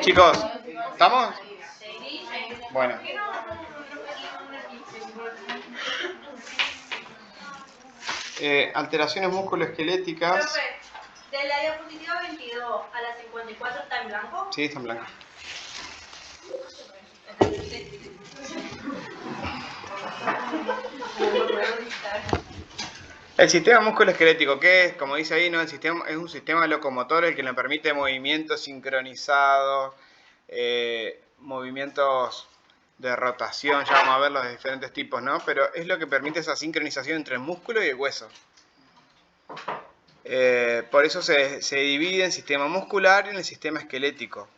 Chicos, ¿estamos? Bueno. Alteraciones musculoesqueléticas. Profe, de la diapositiva 22 a la 54 está en blanco. Sí, está en blanco. El sistema musculoesquelético, ¿qué es? Como dice ahí, ¿no? El sistema es un sistema locomotor el que nos permite movimientos sincronizados, movimientos de rotación, ya vamos a ver los de diferentes tipos, ¿no? Pero es lo que permite esa sincronización entre el músculo y el hueso. Por eso se divide en sistema muscular y en el sistema esquelético.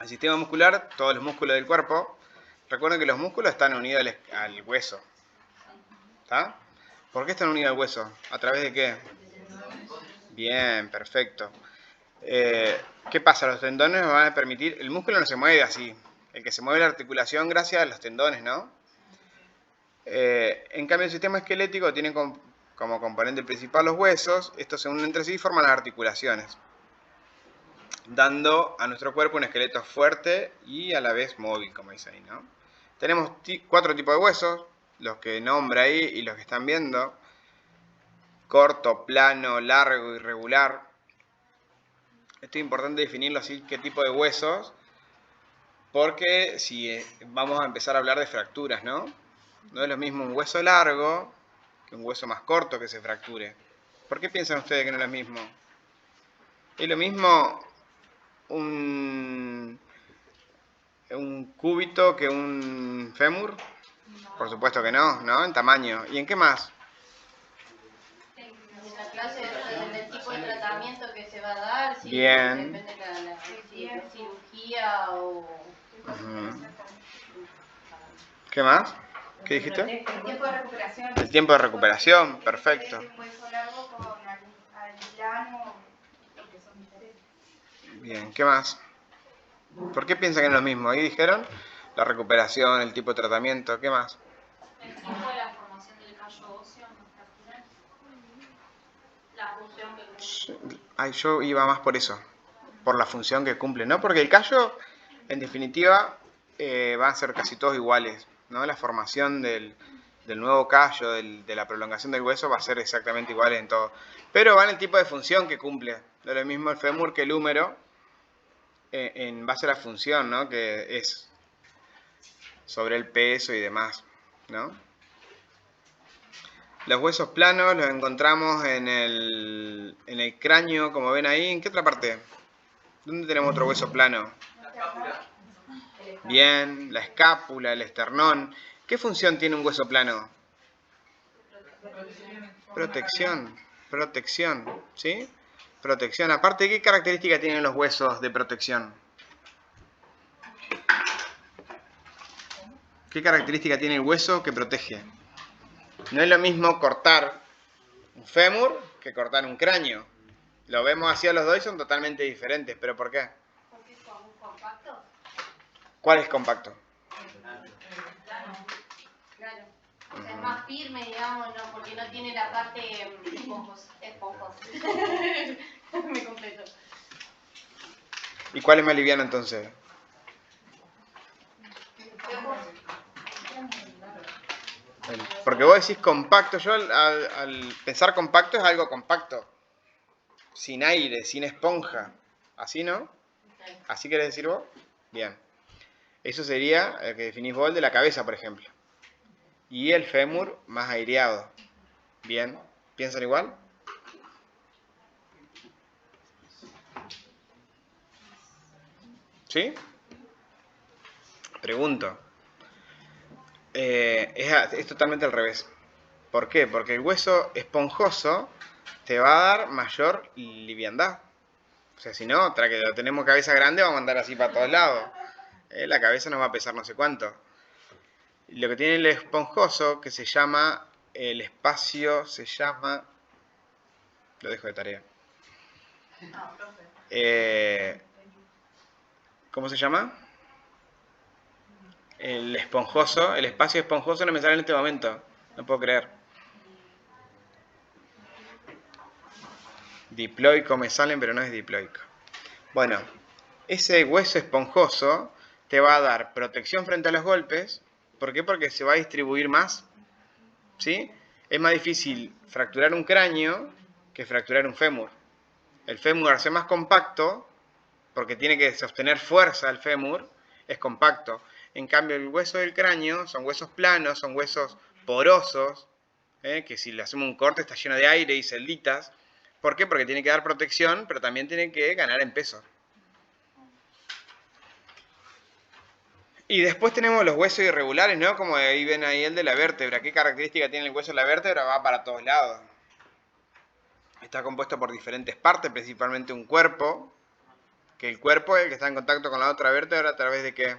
El sistema muscular, todos los músculos del cuerpo. Recuerden que los músculos están unidos al hueso. ¿Está? ¿Por qué están unidos al hueso? ¿A través de qué? Bien, perfecto. ¿Qué pasa? Los tendones nos van a permitir... El músculo no se mueve así. El que se mueve es la articulación gracias a los tendones, ¿no? En cambio, el sistema esquelético tiene como componente principal los huesos. Estos se unen entre sí y forman las articulaciones, dando a nuestro cuerpo un esqueleto fuerte y a la vez móvil, como dice ahí, ¿no? Tenemos 4 tipos de huesos, los que nombra ahí y los que están viendo. Corto, plano, largo, irregular. Esto es importante definirlo así, qué tipo de huesos, porque si vamos a empezar a hablar de fracturas, ¿no? No es lo mismo un hueso largo que un hueso más corto que se fracture. ¿Por qué piensan ustedes que no es lo mismo? ¿Es lo mismo un cúbito que un fémur? Por supuesto que no, ¿no? En tamaño. ¿Y en qué más? En la clase del tipo de tratamiento que se va a dar, si Bien. depende de la cirugía o... ¿Qué más? ¿Qué dijiste? El tiempo de recuperación. El tiempo de recuperación, perfecto. Un hueso largo con al plano, que son diferentes. Bien, ¿qué más? ¿Por qué piensan que no es lo mismo? Ahí dijeron la recuperación, el tipo de tratamiento, ¿qué más? El tiempo de la formación del callo óseo no fractural. La función que cumple. Ay, yo iba más por eso, por la función que cumple, ¿no? Porque el callo, en definitiva, van a ser casi todos iguales, ¿no? La formación del nuevo callo, de la prolongación del hueso, va a ser exactamente igual en todo. Pero va en el tipo de función que cumple. No es lo mismo el fémur que el húmero, en base a la función, ¿no? Que es sobre el peso y demás, ¿no? Los huesos planos los encontramos en el cráneo, como ven ahí. ¿En qué otra parte? ¿Dónde tenemos otro hueso plano? Bien, la escápula, el esternón. ¿Qué función tiene un hueso plano? Protección, ¿sí? Protección. Aparte, ¿qué característica tienen los huesos de protección? ¿Qué característica tiene el hueso que protege? No es lo mismo cortar un fémur que cortar un cráneo. Lo vemos así a los dos y son totalmente diferentes. ¿Pero por qué? Porque son compactos. ¿Cuál es compacto? Claro. O sea, es más firme, digamos, ¿no? Porque no tiene la parte esponjosa. Me completo. ¿Y cuál es más liviano entonces? Porque vos decís compacto, yo al pensar compacto es algo compacto, sin aire, sin esponja, ¿así no? ¿Así querés decir vos? Bien. Eso sería el que definís vos, el de la cabeza, por ejemplo. Y el fémur más aireado. Bien. ¿Piensan igual? ¿Sí? Pregunto. Es totalmente al revés. ¿Por qué? Porque el hueso esponjoso te va a dar mayor liviandad. O sea, si no, tras que lo tenemos cabeza grande, vamos a andar así para todos lados. La cabeza nos va a pesar no sé cuánto. Lo que tiene el esponjoso, que se llama, el espacio se llama... Lo dejo de tarea. ¿Cómo se llama? El esponjoso, el espacio esponjoso no me sale en este momento. No puedo creer. Diploico me salen, pero no es diploico. Bueno, ese hueso esponjoso te va a dar protección frente a los golpes. ¿Por qué? Porque se va a distribuir más. ¿Sí? Es más difícil fracturar un cráneo que fracturar un fémur. El fémur, al ser más compacto, porque tiene que sostener fuerza el fémur, es compacto. En cambio, el hueso del cráneo son huesos planos, son huesos porosos, que si le hacemos un corte está lleno de aire y celditas. ¿Por qué? Porque tiene que dar protección, pero también tiene que ganar en peso. Y después tenemos los huesos irregulares, ¿no? Como ahí ven ahí el de la vértebra. ¿Qué característica tiene el hueso de la vértebra? Va para todos lados. Está compuesto por diferentes partes, principalmente un cuerpo. Que el cuerpo es el que está en contacto con la otra vértebra a través de ¿qué?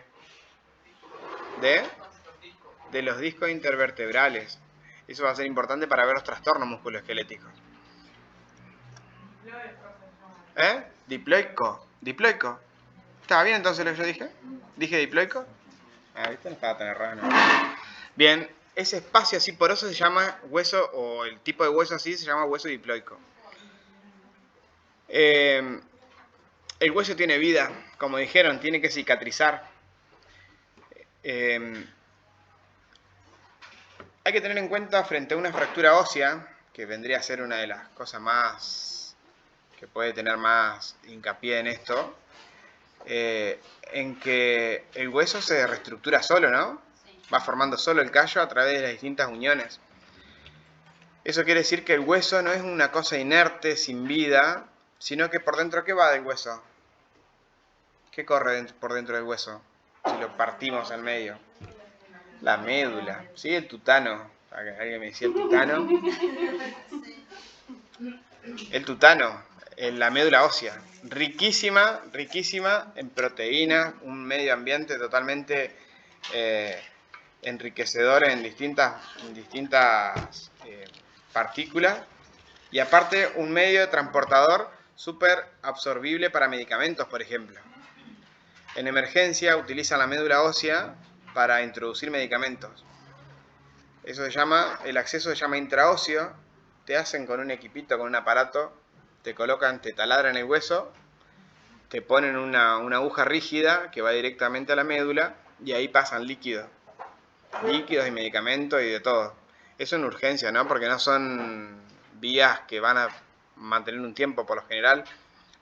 De los discos intervertebrales. Eso va a ser importante para ver los trastornos musculoesqueléticos. Diploico. Diploico. ¿Estaba bien entonces lo que yo dije? ¿Dije diploico? ¿Viste? No estaba tan errado, ¿no? Bien, ese espacio así poroso se llama hueso, o el tipo de hueso así se llama hueso diploico. El hueso tiene vida, como dijeron, tiene que cicatrizar. Hay que tener en cuenta frente a una fractura ósea, que vendría a ser una de las cosas más que puede tener más hincapié en esto, en que el hueso se reestructura solo, ¿no? Va formando solo el callo a través de las distintas uniones. Eso quiere decir que el hueso no es una cosa inerte, sin vida, sino que por dentro, ¿qué va del hueso? ¿Qué corre por dentro del hueso? Si lo partimos al medio. La médula, ¿sí? El tutano. ¿Alguien me decía el tutano? El tutano, la médula ósea. Riquísima, riquísima en proteínas, un medio ambiente totalmente enriquecedor en distintas partículas. Y aparte, un medio transportador súper absorbible para medicamentos, por ejemplo. En emergencia utilizan la médula ósea para introducir medicamentos. Eso se llama, el acceso se llama intraóseo. Te hacen con un equipito, con un aparato, te colocan, te taladran el hueso, te ponen una aguja rígida que va directamente a la médula y ahí pasan líquidos y medicamentos y de todo. Eso en urgencia, ¿no? Porque no son vías que van a mantener un tiempo, por lo general,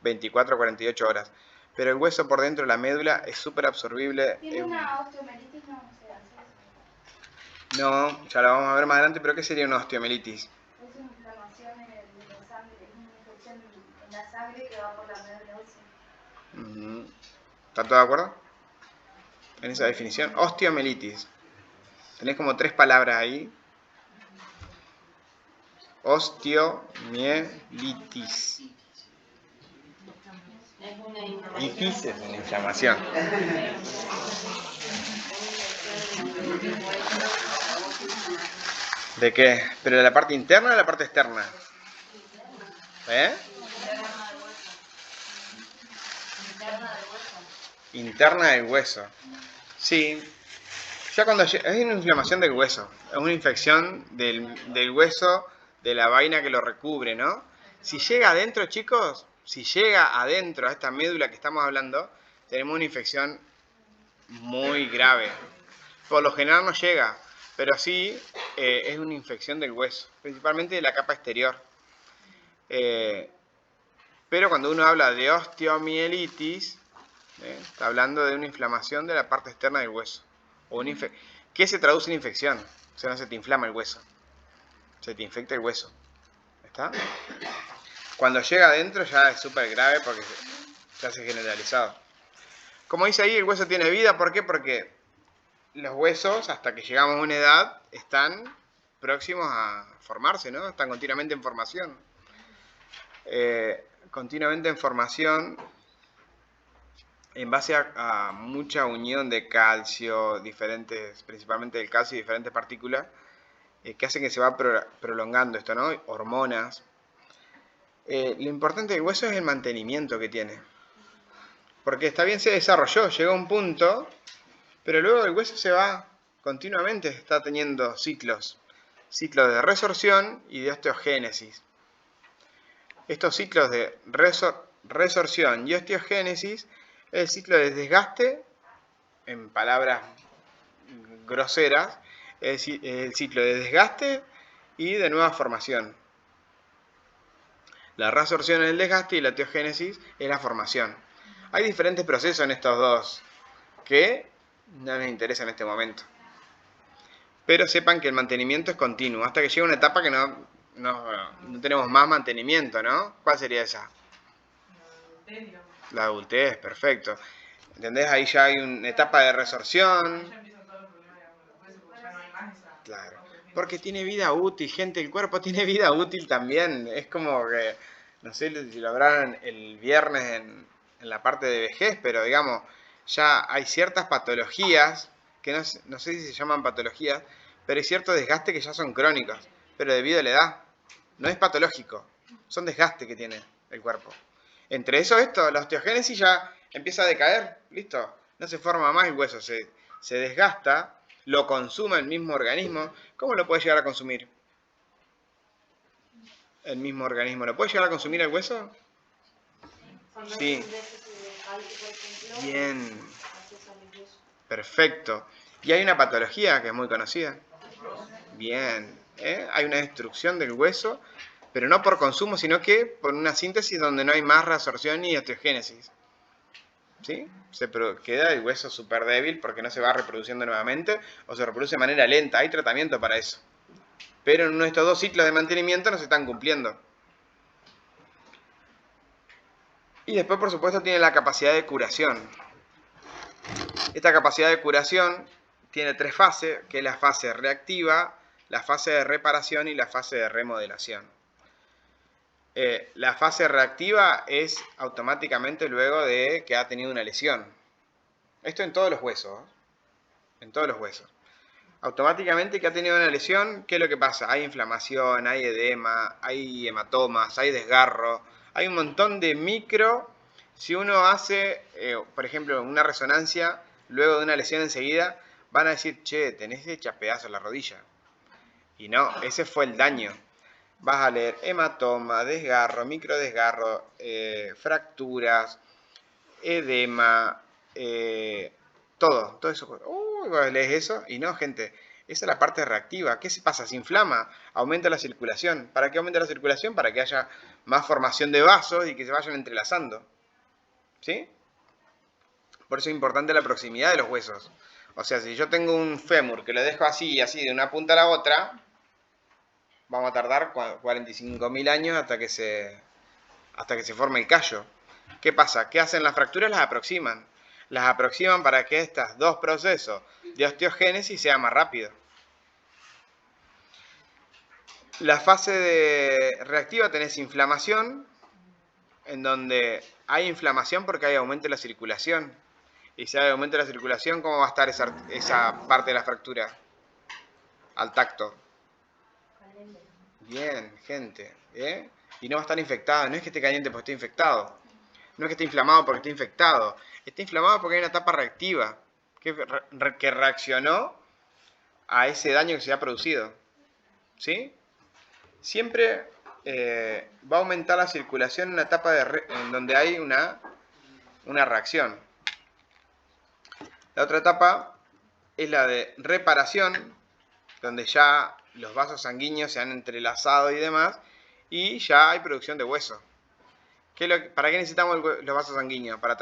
24 o 48 horas. Pero el hueso por dentro de la médula es súper absorbible. ¿Tiene una osteomelitis? No se hace eso. No, ya lo vamos a ver más adelante, pero ¿qué sería una osteomelitis? Es una inflamación de la sangre, es una infección en la sangre que va por la médula ósea. ¿Están todos de acuerdo? En esa definición, osteomelitis. Tenés como 3 palabras ahí. Osteomielitis. Itis es una inflamación. ¿De qué? ¿Pero de la parte interna o de la parte externa? Interna del hueso. Sí. Ya cuando es una inflamación del hueso, es una infección del hueso, de la vaina que lo recubre, ¿no? Si llega adentro, chicos, si llega adentro a esta médula que estamos hablando, tenemos una infección muy grave. Por lo general no llega, pero sí es una infección del hueso, principalmente de la capa exterior. Pero cuando uno habla de osteomielitis, está hablando de una inflamación de la parte externa del hueso. ¿Qué se traduce en infección? O sea, no se te inflama el hueso, se te infecta el hueso. ¿Está? Cuando llega adentro ya es súper grave porque se hace generalizado. Como dice ahí, el hueso tiene vida. ¿Por qué? Porque los huesos, hasta que llegamos a una edad, están próximos a formarse, ¿no? Están continuamente en formación. Continuamente en formación en base a mucha unión de calcio, diferentes, principalmente del calcio y diferentes partículas, que hacen que se va prolongando esto, ¿no? Hormonas. Lo importante del hueso es el mantenimiento que tiene. Porque está bien, se desarrolló, llegó a un punto, pero luego el hueso se va continuamente, está teniendo ciclos de resorción y de osteogénesis. Estos ciclos de resorción y osteogénesis El ciclo de desgaste, en palabras groseras, es el ciclo de desgaste y de nueva formación. La reabsorción es el desgaste y la teogénesis es la formación. Hay diferentes procesos en estos dos que no nos interesa en este momento. Pero sepan que el mantenimiento es continuo, hasta que llega una etapa que no tenemos más mantenimiento, ¿no? ¿Cuál sería esa? La adultez, perfecto. ¿Entendés? Ahí ya hay una etapa de resorción. Claro. Porque tiene vida útil, gente. El cuerpo tiene vida útil también. Es como que, no sé si lo hablaron el viernes en la parte de vejez, pero digamos, ya hay ciertas patologías, que no sé si se llaman patologías, pero hay ciertos desgastes que ya son crónicos, pero debido a la edad. No es patológico, son desgastes que tiene el cuerpo. Entre eso, la osteogénesis ya empieza a decaer, listo. No se forma más el hueso, se desgasta, lo consume el mismo organismo. ¿Cómo lo puede llegar a consumir? El mismo organismo. ¿Lo puede llegar a consumir el hueso? Sí. Bien. Perfecto. Y hay una patología que es muy conocida. Bien. Hay una destrucción del hueso, pero no por consumo, sino que por una síntesis donde no hay más reabsorción y osteogénesis. ¿Sí? Queda el hueso súper débil porque no se va reproduciendo nuevamente o se reproduce de manera lenta. Hay tratamiento para eso. Pero en estos dos ciclos de mantenimiento no se están cumpliendo. Y después, por supuesto, tiene la capacidad de curación. Esta capacidad de curación tiene tres fases, que es la fase reactiva, la fase de reparación y la fase de remodelación. La fase reactiva es automáticamente luego de que ha tenido una lesión. Esto en todos los huesos. En todos los huesos. Automáticamente que ha tenido una lesión, ¿qué es lo que pasa? Hay inflamación, hay edema, hay hematomas, hay desgarro, hay un montón de micro. Si uno hace, por ejemplo, una resonancia, luego de una lesión enseguida, van a decir, che, tenés hecha pedazos la rodilla. Y no, ese fue el daño. Vas a leer hematoma, desgarro, microdesgarro, fracturas, edema, todo eso. Lees eso y no, gente, esa es la parte reactiva. ¿Qué se pasa? Se inflama, aumenta la circulación. ¿Para qué aumenta la circulación? Para que haya más formación de vasos y que se vayan entrelazando. ¿Sí? Por eso es importante la proximidad de los huesos. O sea, si yo tengo un fémur que lo dejo así y así de una punta a la otra, vamos a tardar 45.000 años hasta que se forme el callo. ¿Qué pasa? ¿Qué hacen las fracturas? Las aproximan. Las aproximan para que estos dos procesos de osteogénesis sean más rápidos. La fase reactiva tenés inflamación, en donde hay inflamación porque hay aumento de la circulación. Y si hay aumento de la circulación, ¿cómo va a estar esa parte de la fractura? Al tacto. Bien, gente. Y no va a estar infectada. No es que esté caliente porque esté infectado. No es que esté inflamado porque esté infectado. Está inflamado porque hay una etapa reactiva que reaccionó a ese daño que se ha producido. ¿Sí? Siempre va a aumentar la circulación en una etapa en donde hay una reacción. La otra etapa es la de reparación, donde ya los vasos sanguíneos se han entrelazado y demás, y ya hay producción de hueso. ¿Para qué necesitamos los vasos sanguíneos? Para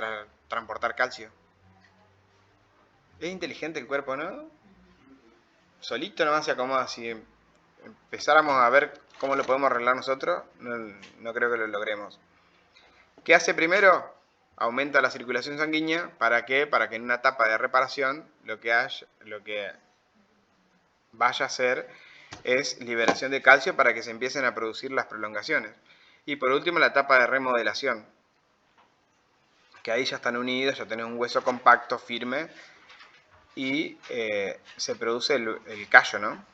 transportar calcio. Es inteligente el cuerpo, ¿no? Solito nomás se acomoda. Si empezáramos a ver cómo lo podemos arreglar nosotros, no creo que lo logremos. ¿Qué hace primero? Aumenta la circulación sanguínea. ¿Para qué? Para que en una etapa de reparación lo que vaya a hacer es liberación de calcio para que se empiecen a producir las prolongaciones. Y por último la etapa de remodelación, que ahí ya están unidos, ya tenés un hueso compacto, firme, y se produce el callo, ¿no?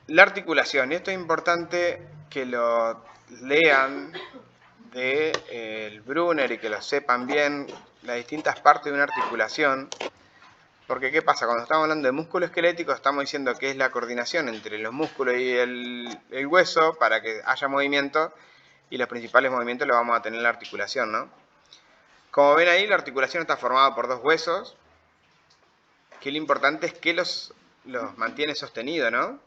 La articulación, y esto es importante que lo lean del Brunner y que lo sepan bien, las distintas partes de una articulación. Porque ¿qué pasa? Cuando estamos hablando de músculo esquelético estamos diciendo que es la coordinación entre los músculos y el hueso para que haya movimiento. y los principales movimientos los vamos a tener en la articulación, ¿no? Como ven ahí, la articulación está formada por dos huesos, que lo importante es que los mantiene sostenidos, ¿no?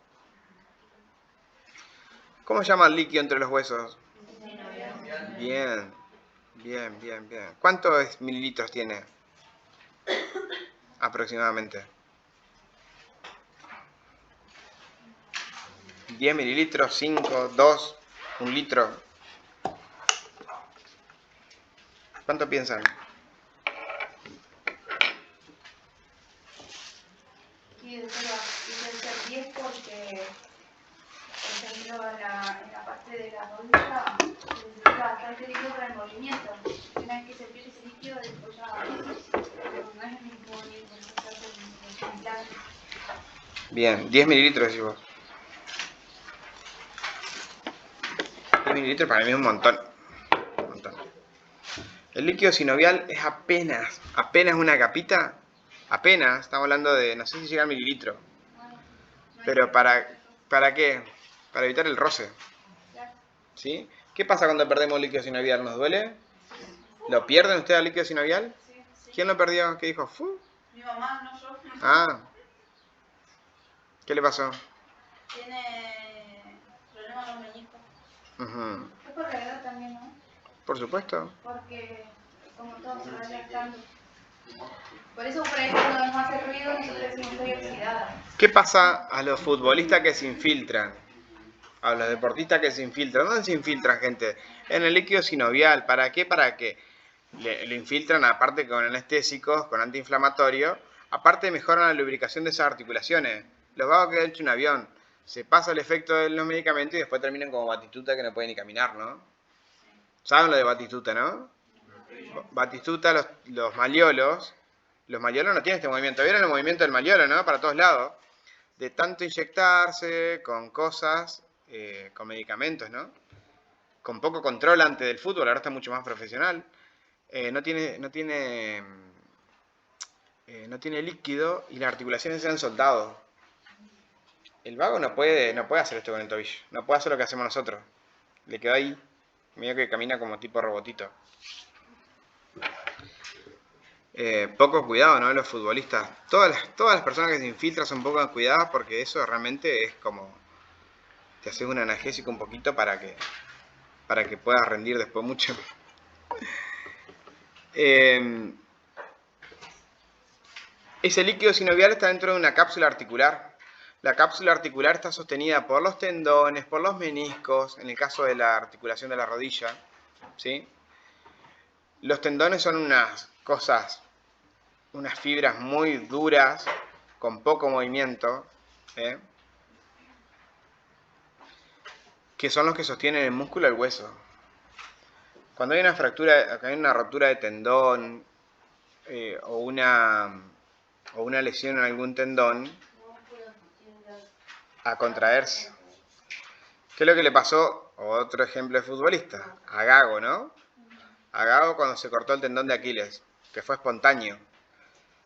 ¿Cómo se llama el líquido entre los huesos? Bien, bien, bien, bien. ¿Cuántos mililitros tiene? Aproximadamente. 10 mililitros, 5, 2, 1 litro. ¿Cuánto piensan? Y debe ser 10 porque, por ejemplo, en la parte de la rodilla se necesita bastante líquido para el movimiento. Una vez que se pierde ese líquido, después ya no es el mismo movimiento, se hace el similar. Bien, 10 mililitros decís vos. 10 mililitros para mí es un montón. Un montón. El líquido sinovial es apenas una capita. Apenas, estamos hablando de, no sé si llega al mililitro. Pero ¿para qué? Para evitar el roce. ¿Sí? ¿Qué pasa cuando perdemos líquido sinovial? ¿Nos duele? ¿Lo pierden ustedes al líquido sinovial? ¿Quién lo perdió? ¿Qué dijo? ¿Fu? Mi mamá, no yo. Ah. ¿Qué le pasó? Tiene problemas con los meñiscos. Uh-huh. Es por la edad también, ¿no? Por supuesto. Porque como todo se va adaptando. Por eso por ahí cuando nos hace ruido nosotros decimos estoy oxidada. ¿Qué pasa a los futbolistas que se infiltran? A los deportistas que se infiltran. ¿Dónde se infiltran, gente? En el líquido sinovial. ¿Para qué? Para que lo infiltran, aparte con anestésicos, con antiinflamatorios. Aparte mejoran la lubricación de esas articulaciones. Los vagos quedan hecho un avión. Se pasa el efecto de los medicamentos y después terminan como Batistuta que no pueden ni caminar, ¿no? ¿Saben lo de Batistuta, no? Batistuta, los maliolos. Los maliolos no tienen este movimiento. ¿Vieron el movimiento del maliolo, no? Para todos lados. De tanto inyectarse con cosas, con medicamentos, ¿no? Con poco control antes del fútbol, ahora está mucho más profesional. No tiene líquido y las articulaciones se han soltado. El vago no puede hacer esto con el tobillo. No puede hacer lo que hacemos nosotros. Le quedó ahí. Medio que camina como tipo robotito. Poco cuidado, ¿no? Los futbolistas. Todas las personas que se infiltran son poco cuidadas porque eso realmente es como... Te haces un analgésico un poquito para que puedas rendir después mucho. Ese líquido sinovial está dentro de una cápsula articular. La cápsula articular está sostenida por los tendones, por los meniscos, en el caso de la articulación de la rodilla, ¿sí? Los tendones son unas fibras muy duras, con poco movimiento, que son los que sostienen el músculo y el hueso. Cuando hay una fractura, hay una rotura de tendón o una lesión en algún tendón, a contraerse. ¿Qué es lo que le pasó? Otro ejemplo de futbolista, a Gago, ¿no? A Gago cuando se cortó el tendón de Aquiles, que fue espontáneo.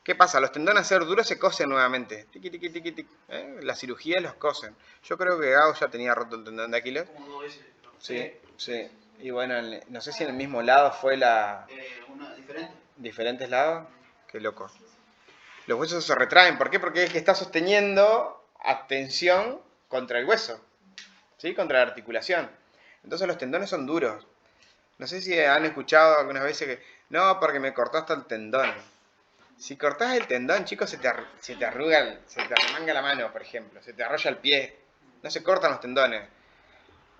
¿Qué pasa? Los tendones al ser duros se cosen nuevamente. Tiqui, tiqui, tiqui, tiqui. La cirugía los cosen. Yo creo que Gago ya tenía roto el tendón de Aquiles. Como 2 veces. Sí, sí. Y bueno, no sé si en el mismo lado fue Una diferente. ¿Diferentes lados? Qué loco. Los huesos se retraen. ¿Por qué? Porque es que está sosteniendo tensión contra el hueso. ¿Sí? Contra la articulación. Entonces los tendones son duros. No sé si han escuchado algunas veces que... No, porque me cortó hasta el tendón. Si cortás el tendón, chicos, se te arruga, se te arremanga la mano, por ejemplo. Se te arrolla el pie. No se cortan los tendones.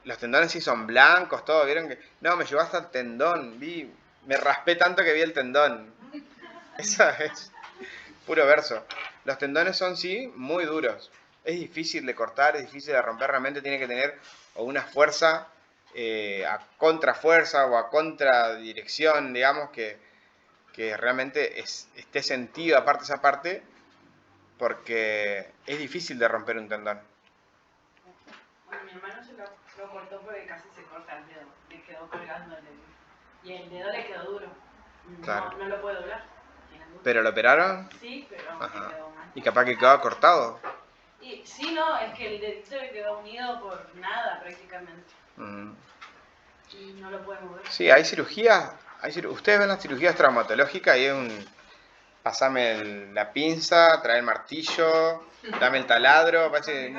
Los tendones sí son blancos, todo. ¿Vieron que? No, me llevó hasta el tendón. Me raspé tanto que vi el tendón. Eso es puro verso. Los tendones son, sí, muy duros. Es difícil de cortar, es difícil de romper. Realmente tiene que tener o una fuerza a contrafuerza o a contradirección, digamos, que realmente esté sentido aparte esa parte, porque es difícil de romper un tendón. Bueno, mi hermano se lo cortó porque casi se corta el dedo. Le quedó colgando el dedo. Y el dedo le quedó duro. Claro. No lo puede doblar. Tiene duro. ¿Pero lo operaron? Sí, pero Ajá. le quedó mal. Y capaz que quedaba cortado. Y sí, no, es que el dedito le quedó unido por nada prácticamente. y no lo puede mover. Sí, hay cirugías. Ustedes ven las cirugías traumatológicas y es un... Pasame la pinza, trae el martillo, dame el taladro, parece...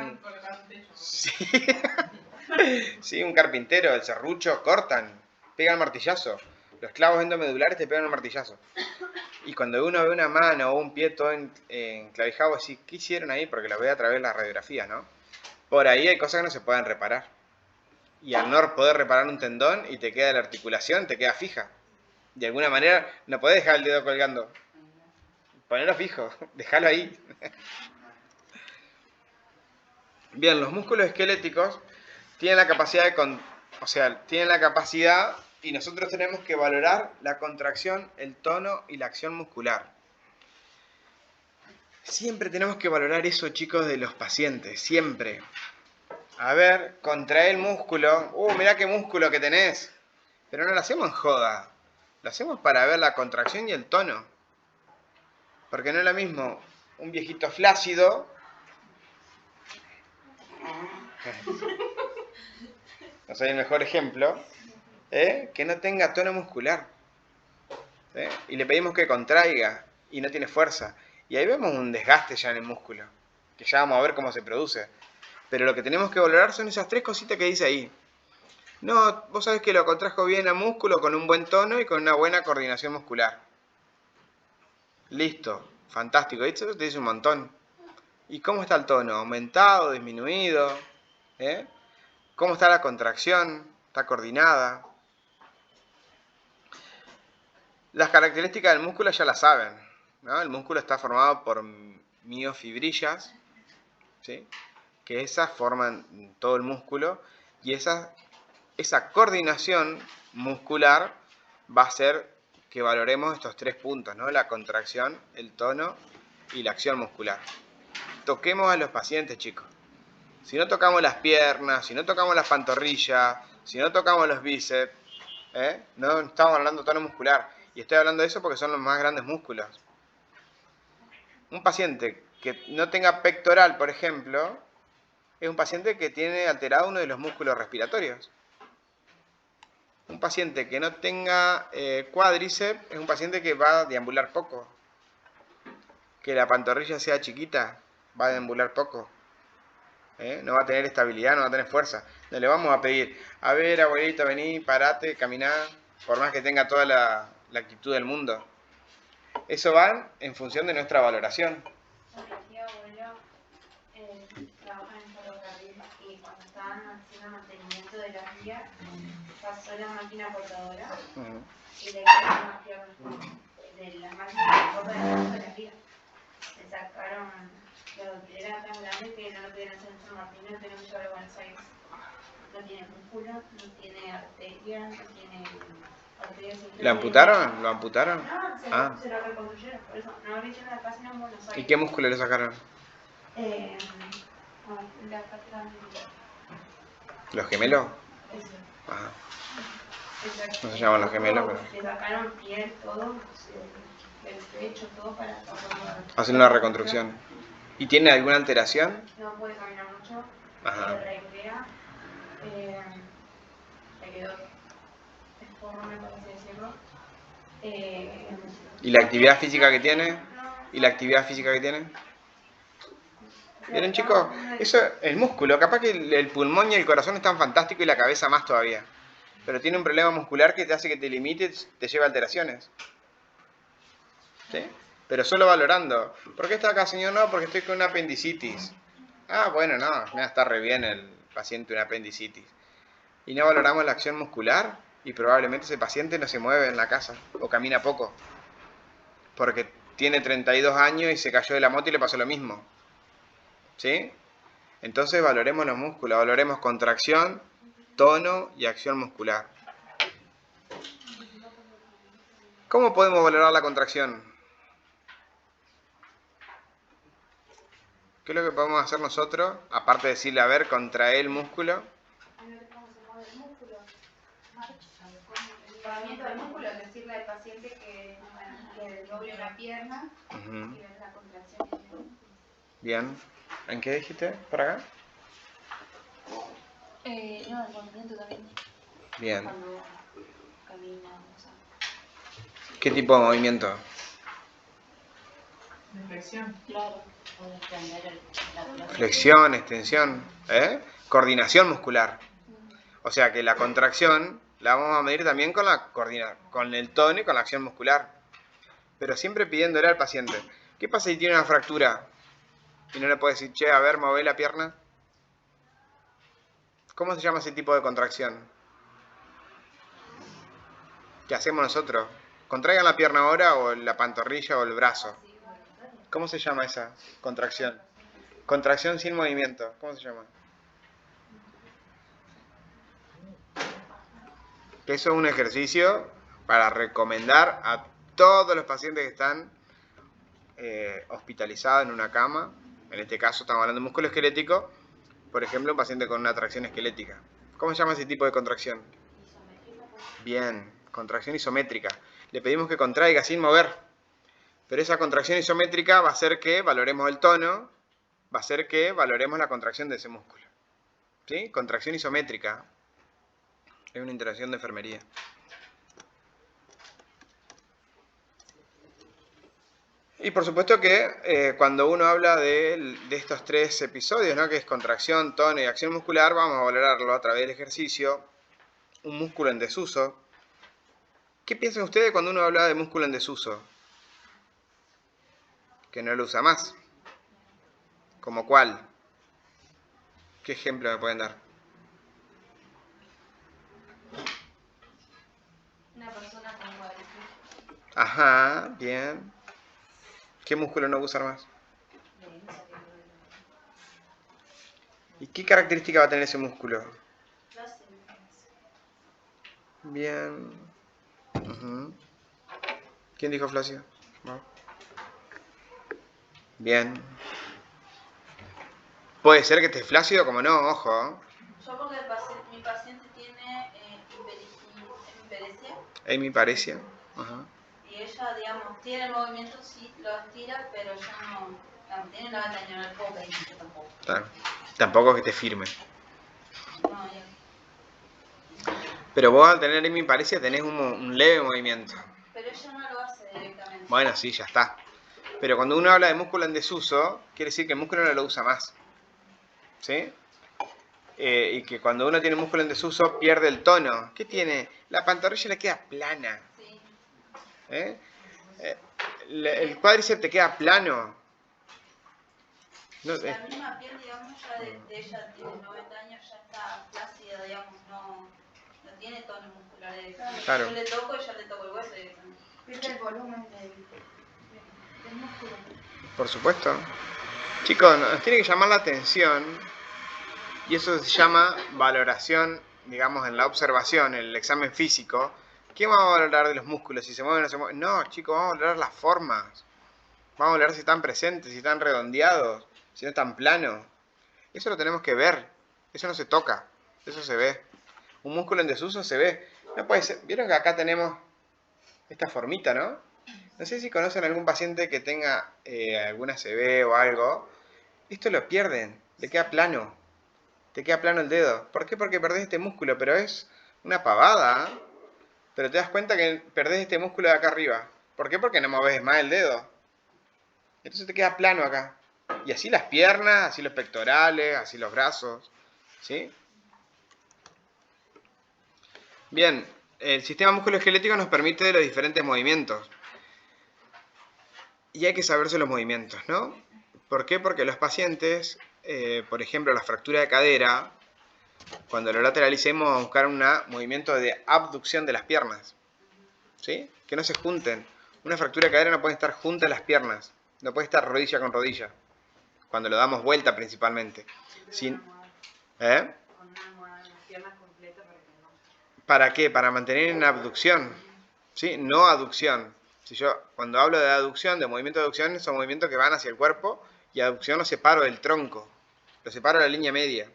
Sí. Sí, un carpintero, el serrucho, cortan, pegan el martillazo. Los clavos endomedulares te pegan el martillazo. Y cuando uno ve una mano o un pie todo enclavijado, así, ¿qué hicieron ahí? Porque lo ve a través de las radiografías, ¿no? Por ahí hay cosas que no se pueden reparar. Y al no poder reparar un tendón y te queda la articulación, te queda fija. De alguna manera no podés dejar el dedo colgando. Ponelo fijo, déjalo ahí. Bien, los músculos esqueléticos tienen la capacidad tienen la capacidad y nosotros tenemos que valorar la contracción, el tono y la acción muscular. Siempre tenemos que valorar eso, chicos, de los pacientes, siempre. A ver, contrae el músculo. Mirá qué músculo que tenés. Pero no lo hacemos en joda. Lo hacemos para ver la contracción y el tono. Porque no es lo mismo un viejito flácido. No soy el mejor ejemplo. Que no tenga tono muscular. Y le pedimos que contraiga y no tiene fuerza. Y ahí vemos un desgaste ya en el músculo. Que ya vamos a ver cómo se produce. Pero lo que tenemos que valorar son esas tres cositas que dice ahí. No, vos sabés que lo contrajo bien a músculo con un buen tono y con una buena coordinación muscular. Listo, fantástico. Esto te dice un montón. ¿Y cómo está el tono? ¿Aumentado? ¿Disminuido? ¿Cómo está la contracción? ¿Está coordinada? Las características del músculo ya las saben, ¿no? El músculo está formado por miofibrillas, ¿sí? Que esas forman todo el músculo y esa coordinación muscular va a hacer que valoremos estos tres puntos, ¿no? La contracción, el tono y la acción muscular. Toquemos a los pacientes, chicos. Si no tocamos las piernas, si no tocamos las pantorrillas, si no tocamos los bíceps, no estamos hablando de tono muscular. Y estoy hablando de eso porque son los más grandes músculos. Un paciente que no tenga pectoral, por ejemplo, es un paciente que tiene alterado uno de los músculos respiratorios. Un paciente que no tenga cuádriceps es un paciente que va a deambular poco. Que la pantorrilla sea chiquita, va a deambular poco. No va a tener estabilidad, no va a tener fuerza. No le vamos a pedir, a ver, abuelita, vení, parate, caminá, por más que tenga toda la actitud del mundo. Eso va en función de nuestra valoración. Mi abuelo trabaja en ferrocarril y cuando estaban haciendo mantenimiento de las vías, pasó la máquina cortadora y le quedaron las piernas de la máquina que corta de las vías. Le sacaron, era tan grande que no lo pudieron hacer en San Martín, no tenemos que llevarlo a Buenos Aires. No tiene músculo, no tiene arteria, no tiene arteria. ¿Lo amputaron? ¿Lo amputaron? No, se lo reconstruyeron, por eso no lo hicieron acá sino en Buenos Aires. ¿Y qué músculo le sacaron? La parte ¿Los gemelos? Eso. Ajá. Exacto. No se llaman los gemelos, pero... Le sacaron piel, todo, el pecho, todo para... Hacen una reconstrucción. ¿Y tiene alguna alteración? No puede caminar mucho, Ajá. se recrea, le quedó deforme, por así decirlo. ¿Y la actividad física que tiene? ¿Y la actividad física que tiene? ¿Vieron, chicos? Eso, el músculo, capaz que el pulmón y el corazón están fantásticos y la cabeza más todavía. Pero tiene un problema muscular que te hace que te limites, te lleva a alteraciones. ¿Sí? Pero solo valorando. ¿Por qué está acá, señor? No, porque estoy con una apendicitis. Ah, bueno, no, mira, está re bien el paciente una apendicitis. Y no valoramos la acción muscular y probablemente ese paciente no se mueve en la casa o camina poco. Porque tiene 32 años y se cayó de la moto y le pasó lo mismo. ¿Sí? Entonces valoremos los músculos, valoremos contracción, tono y acción muscular. ¿Cómo podemos valorar la contracción? ¿Qué es lo que podemos hacer nosotros? Aparte de decirle, a ver, contrae el músculo. El movimiento del músculo es decirle al paciente que doble la pierna y ver la contracción. Bien. ¿En qué dijiste? ¿Por acá? No, el movimiento también. Bien. Cuando camina, o sea, ¿Qué tipo de movimiento? De flexión. claro, o extender la pierna. Flexión, extensión, coordinación muscular. O sea que la contracción la vamos a medir también con con el tono y con la acción muscular. Pero siempre pidiéndole al paciente. ¿Qué pasa si tiene una fractura? Y no le puede decir, che, a ver, mueve la pierna. ¿Cómo se llama ese tipo de contracción? ¿Qué hacemos nosotros? Contraigan la pierna ahora o la pantorrilla o el brazo. ¿Cómo se llama esa contracción? Contracción sin movimiento. ¿Cómo se llama? Eso es un ejercicio para recomendar a todos los pacientes que están hospitalizados en una cama. En este caso estamos hablando de músculo esquelético. Por ejemplo, un paciente con una tracción esquelética. ¿Cómo se llama ese tipo de contracción? Bien, contracción isométrica. Le pedimos que contraiga sin mover. Pero esa contracción isométrica va a hacer que valoremos el tono, va a hacer que valoremos la contracción de ese músculo. ¿Sí? Contracción isométrica. Es una interacción de enfermería. Y por supuesto que cuando uno habla de estos tres episodios, ¿no? Que es contracción, tono y acción muscular, vamos a valorarlo a través del ejercicio. Un músculo en desuso. ¿Qué piensan ustedes cuando uno habla de músculo en desuso? Que no lo usa más. ¿Como cuál? ¿Qué ejemplo me pueden dar? Una persona con cuádriceps. Ajá, bien. ¿Qué músculo no usar más? ¿Y qué característica va a tener ese músculo? Bien. Ujú. ¿Quién dijo flacio? ¿No? Bien. Puede ser que esté flácido, como no, ojo. Yo porque mi paciente tiene hemiparesia Hemiparesia. Ajá. y ella, digamos, tiene el movimiento, sí, lo estira, pero ya no, digamos, tiene la banda neural poca y yo tampoco. Claro. Tampoco es que te firme. No, ya. Pero vos al tener hemiparesia tenés un leve movimiento. Pero ella no lo hace directamente. Bueno, sí, ya está. Pero cuando uno habla de músculo en desuso, quiere decir que el músculo no lo usa más. ¿Sí? Y que cuando uno tiene músculo en desuso pierde el tono. ¿Qué tiene? La pantorrilla le queda plana. Sí. El cuádriceps te queda plano. No, La misma piel, digamos, ya de ella tiene 90 años, ya está flácida, digamos, no tiene tono muscular. Claro. Yo le toco y ya le toco el hueso directamente. Pierde el volumen del músculo. Por supuesto. Chicos, nos tiene que llamar la atención. Y eso se llama valoración, digamos, en la observación, en el examen físico. ¿Qué vamos a valorar de los músculos? Si se mueven o no se mueven. No, chicos, vamos a valorar las formas. Vamos a valorar si están presentes, si están redondeados, si no están planos. Eso lo tenemos que ver. Eso no se toca. Eso se ve. Un músculo en desuso se ve. No puede ser. ¿Vieron que acá tenemos esta formita, no? No sé si conocen algún paciente que tenga alguna ACV o algo. Esto lo pierden. Le queda plano. Te queda plano el dedo. ¿Por qué? Porque perdés este músculo. Pero es una pavada. ¿Eh? Pero te das cuenta que perdés este músculo de acá arriba. ¿Por qué? Porque no moves más el dedo. Entonces te queda plano acá. Y así las piernas, así los pectorales, así los brazos. ¿Sí? Bien, el sistema musculoesquelético nos permite los diferentes movimientos. Y hay que saberse los movimientos, ¿no? ¿Por qué? Porque los pacientes, por ejemplo, la fractura de cadera, cuando lo lateralicemos vamos a buscar un movimiento de abducción de las piernas. ¿Sí? Que no se junten. Una fractura de cadera no puede estar juntas las piernas. No puede estar rodilla con rodilla. Cuando lo damos vuelta principalmente. Sin, ¿eh? Con una almohada en las piernas completas para que no. ¿Para qué? Para mantener en abducción. ¿Sí? No aducción. Si yo, cuando hablo de aducción, de movimiento de aducción, son movimientos que van hacia el cuerpo y aducción lo separo del tronco. Lo separo de la línea media.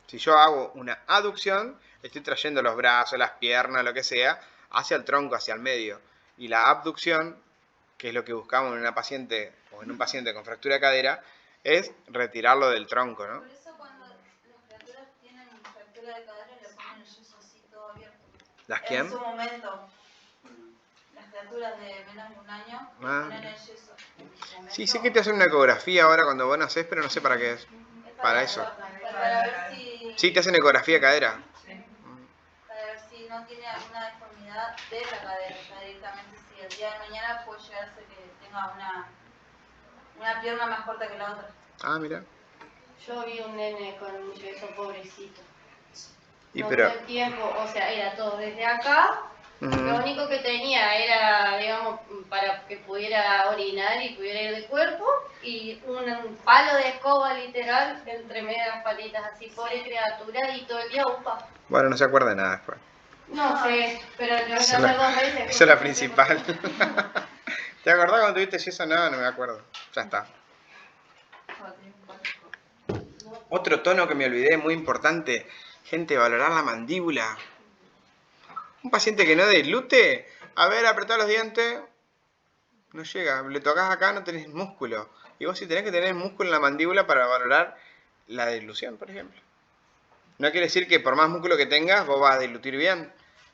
Si yo hago una aducción, estoy trayendo los brazos, las piernas, lo que sea, hacia el tronco, hacia el medio. Y la abducción, que es lo que buscamos en una paciente o en un paciente con fractura de cadera, es retirarlo del tronco, ¿no? Por eso cuando las criaturas tienen fractura de cadera le ponen el yeso así todo ¿Las En quién? su momento, las criaturas de menos de un año Ah. ponen el yeso. En su momento, Sí, sé que te hacen una ecografía ahora cuando vos nacés, pero no sé para qué es. es Para eso. para ver si, Sí, te hacen ecografía de cadera. para ver si no tiene alguna deformidad de la cadera. Ya directamente, si el día de mañana puede llegar a ser que tenga una pierna más corta que la otra. Ah, mira. Yo vi un nene con un yeso pobrecito. Y No pero... todo el tiempo, o sea, era todo desde acá. Lo Ujú. único que tenía era, digamos, para que pudiera orinar y pudiera ir de cuerpo, y un palo de escoba literal entre medio de las palitas, así, pobre criatura, y todo el día upa. Bueno, no se acuerda de nada después. No sé, pero lo voy a Esa hacer es 2 veces. esa es la principal. ¿Te acordás cuando tuviste yeso? No, no me acuerdo. Ya está. Otro tono que me olvidé, muy importante. Gente, valorar la mandíbula. Un paciente que no deglute, a ver, apretá los dientes. No llega. Le tocas acá, no tenés músculo. Y vos sí tenés que tener músculo en la mandíbula para valorar la deglución, por ejemplo. No quiere decir que por más músculo que tengas, vos vas a deglutir bien.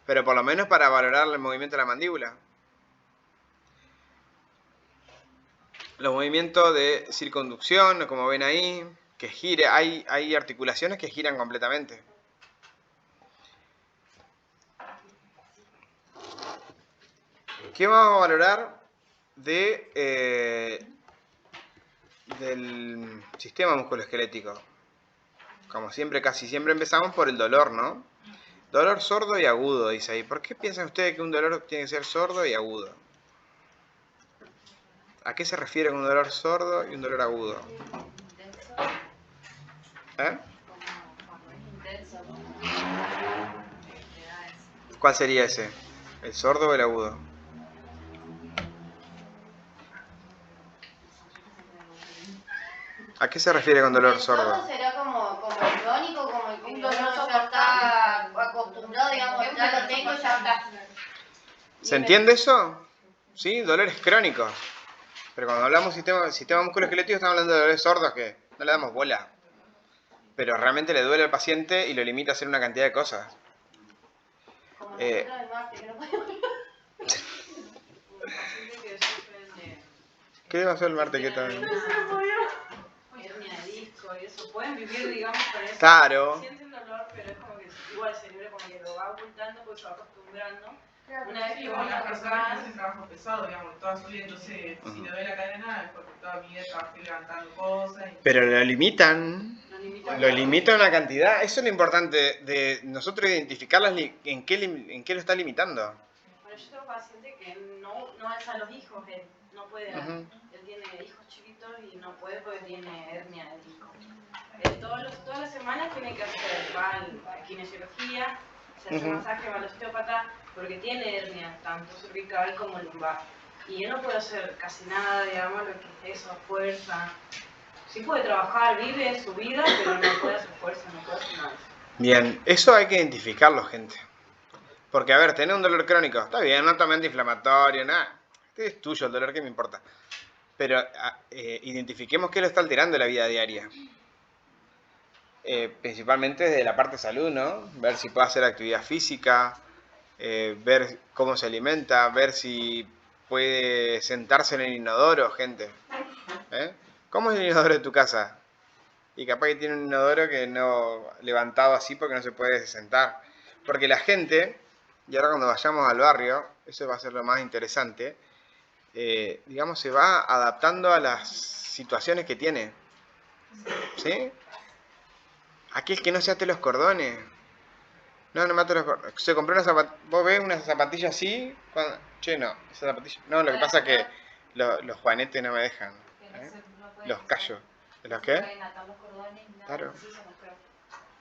Pero por lo menos para valorar el movimiento de la mandíbula. Los movimientos de circunducción, como ven ahí, que gire, hay articulaciones que giran completamente. ¿Qué vamos a valorar del sistema musculoesquelético? Como siempre, casi siempre empezamos por el dolor, ¿no? Dolor sordo y agudo, dice ahí. ¿Por qué piensan ustedes que un dolor tiene que ser sordo y agudo? ¿A qué se refiere un dolor sordo y un dolor agudo? ¿Eh? ¿Cuál sería ese? ¿El sordo o el agudo? ¿A qué se refiere con dolor sordo? El sordo será como crónico, como el que uno ya está acostumbrado, digamos, ya lo tengo, ya está. ¿Se entiende eso? Sí, dolores crónicos. Pero cuando hablamos sistema musculoesquelético estamos hablando de dolores sordos que no le damos bola. Pero realmente le duele al paciente y lo limita a hacer una cantidad de cosas. Como nosotros el martes, que no podemos. Pacientes que sufren de ¿Qué pasó el martes? ¿Qué tal? hernia de disco y eso, pueden vivir, digamos, con eso. Claro. Sienten dolor, pero es como que igual el cerebro como que lo va ocultando porque se va acostumbrando. Una vez Sí, que como vos las la personas que tocás, hacen trabajo pesado, digamos, toda su vida, entonces si le doy la cadena es porque toda mi vida trabajé levantando cosas. Pero lo limitan. lo limitan. Lo limitan una cantidad. Eso es lo importante de nosotros identificarlas en qué lo está limitando. Bueno, yo tengo paciente que no alza a los hijos, él no puede, Ujú. él tiene hijos chiquitos y no puede porque tiene hernia de disco. Todas las semanas tiene que hacer, va a kinesiología, se hace Ujú. masaje, va al osteópata, porque tiene hernia, tanto cervical como lumbar. Y él no puede hacer casi nada, digamos, lo que es eso, fuerza. Sí puede trabajar, vive su vida, pero no puede hacer fuerza, no puede hacer nada. Bien, eso hay que identificarlo, gente. Porque, a ver, tener un dolor crónico, está bien, no tomen antiinflamatorio, nada. Este es tuyo el dolor, ¿qué me importa? Pero identifiquemos qué lo está alterando en la vida diaria. Principalmente desde la parte de salud, ¿no? Ver si puede hacer actividad física, ver cómo se alimenta, ver si puede sentarse en el inodoro, gente. ¿Cómo es el inodoro de tu casa? Y capaz que tiene un inodoro que no levantado así porque no se puede sentar. Porque la gente, y ahora cuando vayamos al barrio, eso va a ser lo más interesante, digamos, se va adaptando a las situaciones que tiene. ¿Sí? Aquel que no se ate los cordones. No me ato los cordones. Se compró una zapatilla. ¿Vos ves una zapatilla así? Che, no, esa zapatilla. No, lo que pasa es que los juanetes no me dejan. Los callos. ¿Los qué? Claro.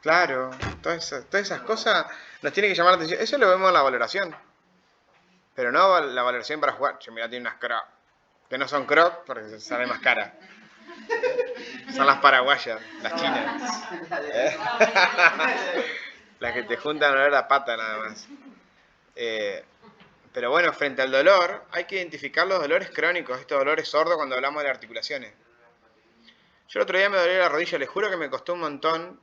Claro. Todas esas cosas nos tienen que llamar la atención. Eso lo vemos en la valoración. Pero no la valoración para jugar. Che, mira, tiene unas crocs. Que no son crocs porque salen más caras. Son las paraguayas, las chinas. Las que te juntan olor a pata nada más. Pero bueno, frente al dolor, hay que identificar los dolores crónicos, estos dolores sordos cuando hablamos de articulaciones. Yo el otro día me dolía la rodilla, les juro que me costó un montón,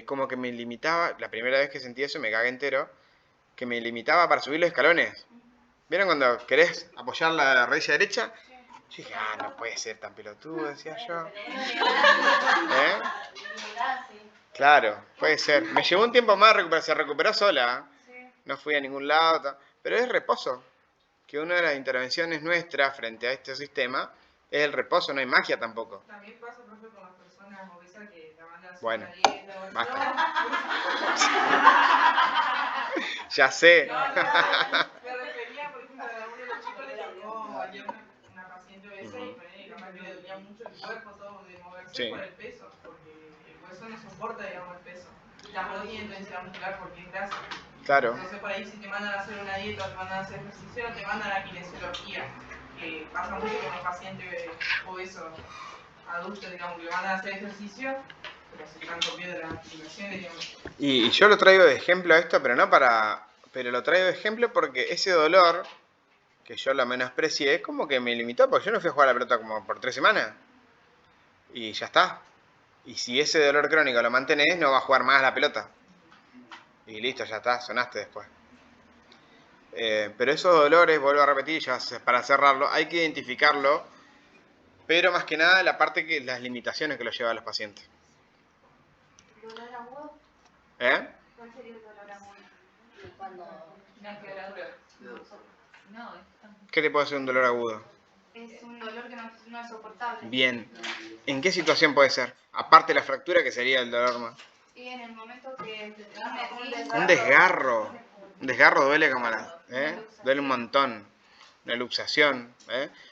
como que me limitaba. La primera vez que sentí eso me cagué entero. que me limitaba para subir los escalones. ¿Vieron cuando querés apoyar la rodilla derecha? Yo dije, no puede ser tan pelotudo, decía yo. ¿Eh? Claro, puede ser. Me llevó un tiempo más recuperar, se recuperó sola. No fui a ningún lado, pero es reposo. Que una de las intervenciones nuestras frente a este sistema es el reposo, no hay magia tampoco. También pasa, profe, con las personas obesas que la mandan a hacer Bueno, una dieta. basta. Ya sé. No, me refería, por ejemplo, a uno de los chicos le tocó ayer una paciente obesa y ponele, capaz que le dolía mucho el cuerpo todo de moverse Sí. por el peso, porque el hueso no soporta, digamos, el peso. Y tampoco tiene intensidad muscular porque es grasa. Claro. Entonces por ahí si te mandan a hacer una dieta, te mandan a hacer ejercicio, te mandan a kinesiología, que pasa mucho con los pacientes obesos adultos, digamos, que le mandan a hacer ejercicio, pero se están copiando las articulaciones, digamos. Y yo lo traigo de ejemplo a esto, pero no para... Pero lo traigo de ejemplo porque ese dolor, que yo lo menosprecié, es como que me limitó, porque yo no fui a jugar a la pelota como por 3 semanas. Y ya está. Y si ese dolor crónico lo mantenés, no va a jugar más a la pelota. Y listo, ya está, sonaste después. Pero esos dolores, vuelvo a repetir, ya para cerrarlo, hay que identificarlo, pero más que nada la parte que las limitaciones que lo lleva a los pacientes. ¿Dolor agudo? ¿Eh? ¿Cuál sería el dolor agudo? Una quebradura. No, ¿Qué te puede hacer un dolor agudo? Es un dolor que no es soportable. Bien. ¿En qué situación puede ser? Aparte de la fractura, que sería el dolor más. Y en el momento que Un desgarro. Un desgarro duele como duele un montón. Una luxación.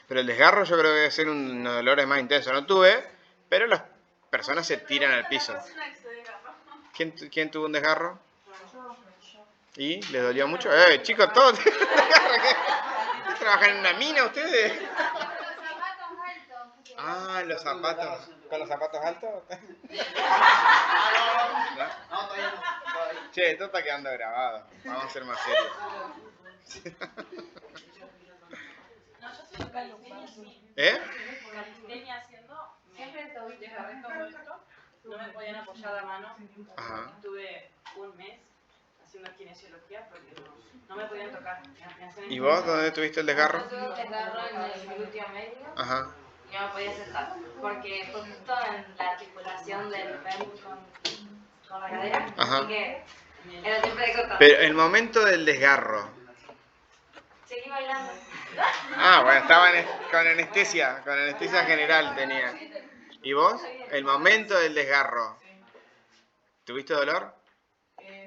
Pero el desgarro yo creo que debe ser un dolor más intenso. No tuve, pero las personas se tiran al piso. ¿Quién tuvo un desgarro? ¿Y? ¿Les dolió mucho? Chicos, todos trabajan en una mina ustedes. Ah, los zapatos. ¿Con los zapatos altos? No, todavía no. Che, esto está quedando grabado. Vamos a ser más serios. No, yo soy calistenia, sí. Calistenia haciendo, Siempre te oí. desgarré todo esto, no me podían apoyar la mano. Ajá. Estuve un mes haciendo kinesiología porque no me podían tocar. ¿Y vos dónde tuviste el desgarro? Yo tuve un desgarro en el glúteo medio Ajá. y no me podía sentar porque fue justo en la articulación del fémur con la cadera. Ajá. Así que era siempre de cortar. Pero el momento del desgarro. Seguí bailando. Ah, bueno, estaba con anestesia general tenía. ¿Y vos? El momento del desgarro. ¿Tuviste dolor?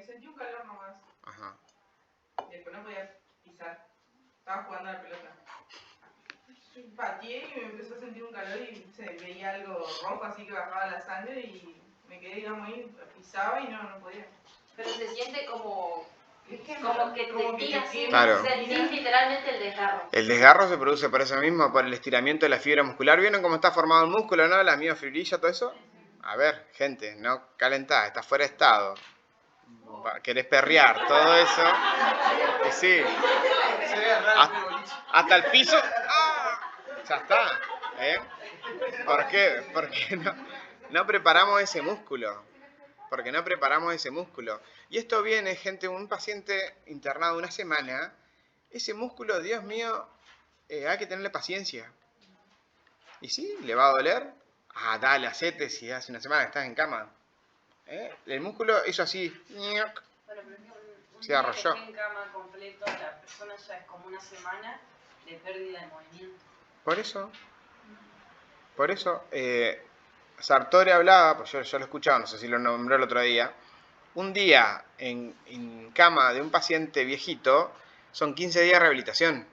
Sentí un calor nomás, Ajá. después no podía pisar, estaba jugando a la pelota. Pateé y me empezó a sentir un calor y se veía algo rojo así que bajaba la sangre y me quedé, digamos, ahí, pisaba y no podía. Pero se siente como que te tiras, tiras, Claro. sentís literalmente el desgarro. El desgarro se produce por eso mismo, por el estiramiento de la fibra muscular. ¿Vieron cómo está formado el músculo, no? La miofibrilla, todo eso. A ver, gente, no calentá, está fuera de estado. Querés perrear, todo eso. Y sí. Hasta el piso. ¡Ah! Ya está. ¿Por qué? Porque no preparamos ese músculo. Porque no preparamos ese músculo. Y esto viene, gente, un paciente internado una semana. Ese músculo, Dios mío, hay que tenerle paciencia. ¿Y sí? ¿Le va a doler? Ah, dale, hacete si hace una semana que estás en cama. El músculo hizo así. Bueno, pero un Se día arrolló. que esté en cama completo, la persona ya es como una semana de pérdida de movimiento. Por eso, Sartori hablaba, pues yo lo escuchaba, no sé si lo nombró el otro día. Un día en cama de un paciente viejito son 15 días de rehabilitación.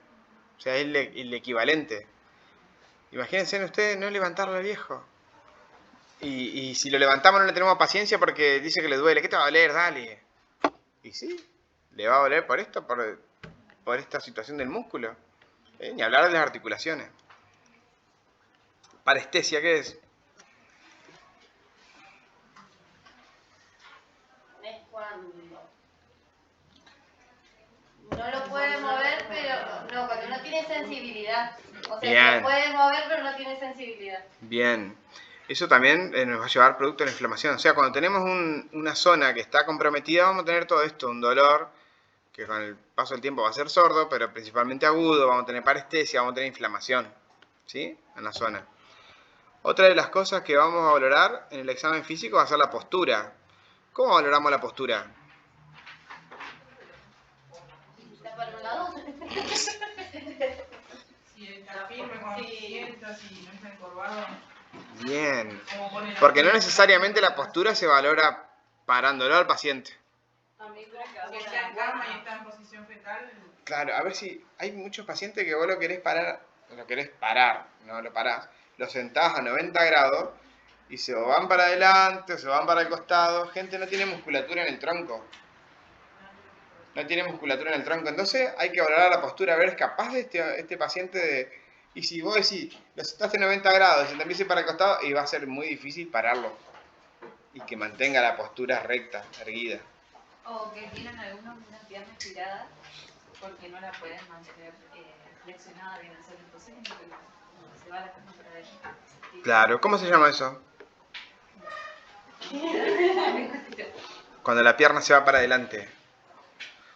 O sea, es el equivalente. Imagínense ustedes no levantarlo al viejo. Y si lo levantamos no le tenemos paciencia porque dice que le duele. ¿Qué te va a doler? Dale. Y sí, le va a doler por esto, por esta situación del músculo. Ni hablar de las articulaciones. Parestesia, ¿qué es? Es cuando no lo puede mover, pero no, cuando no tiene sensibilidad. O sea, Bien. lo puede mover, pero no tiene sensibilidad. Bien. Eso también nos va a llevar producto de la inflamación. O sea, cuando tenemos una zona que está comprometida, vamos a tener todo esto, un dolor que con el paso del tiempo va a ser sordo, pero principalmente agudo, vamos a tener parestesia, vamos a tener inflamación, ¿sí? En la zona. Otra de las cosas que vamos a valorar en el examen físico va a ser la postura. ¿Cómo valoramos la postura? ¿Está para un lado? Si está firme, cuando se sienta, si no está encorvado. Bien. ¿Cómo pone la Porque no pierna? necesariamente la postura se valora parándolo al paciente. A mí creo Si está en cama y está en posición fetal, Claro, a ver si hay muchos pacientes que vos lo querés parar, no lo parás, lo sentás a 90 grados y se o van para adelante o se van para el costado. Gente no tiene musculatura en el tronco. No tiene musculatura en el tronco. Entonces hay que valorar la postura, a ver, ¿es capaz de este paciente de...? Y si vos decís, lo sentaste a 90 grados y se te empieza para el costado, y va a ser muy difícil pararlo. Y que mantenga la postura recta, erguida. O que tienen algunos una pierna estirada porque no la pueden mantener flexionada bien al ser. Entonces se va la pierna para adentro. Claro, ¿cómo se llama eso? Cuando la pierna se va para adelante.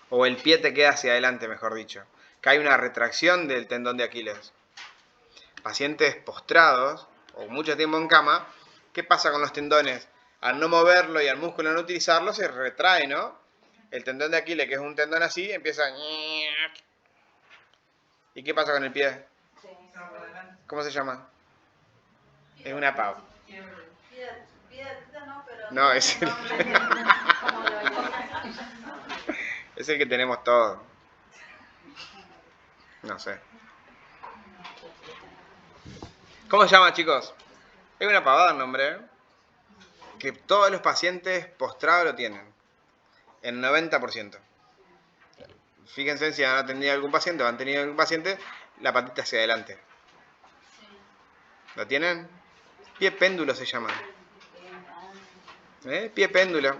O el pie te queda hacia adelante, mejor dicho. Que hay una retracción del tendón de Aquiles. Pacientes postrados o mucho tiempo en cama, ¿qué pasa con los tendones? Al no moverlo y al músculo no utilizarlo, se retrae, ¿no? El tendón de Aquiles, que es un tendón así, empieza a... ¿Y qué pasa con el pie? está para adelante. ¿Cómo se llama? Es una pau. Piedra no, pero... No, es el... es el que tenemos todos. No sé. ¿Cómo se llama, chicos? Es una pavada el nombre, ¿eh? Que todos los pacientes postrados lo tienen. El 90%. Fíjense si han atendido a algún paciente o han tenido algún paciente, la patita hacia adelante. ¿Lo tienen? Pie péndulo se llama. Pie péndulo.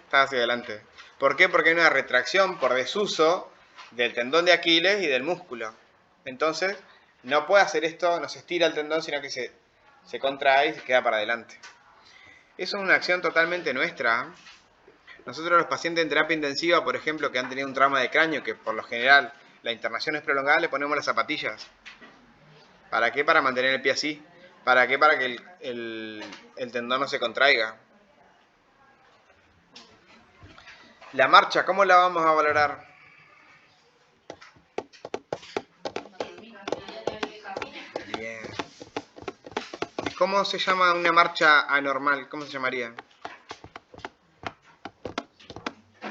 Está hacia adelante. ¿Por qué? Porque hay una retracción por desuso del tendón de Aquiles y del músculo. Entonces, no puede hacer esto, no se estira el tendón, sino que se contrae y se queda para adelante. Eso es una acción totalmente nuestra. Nosotros los pacientes en terapia intensiva, por ejemplo, que han tenido un trauma de cráneo, que por lo general la internación es prolongada, le ponemos las zapatillas. ¿Para qué? Para mantener el pie así. ¿Para qué? Para que el tendón no se contraiga. La marcha, ¿cómo la vamos a valorar? Bien. ¿Cómo se llama una marcha anormal? ¿Cómo se llamaría?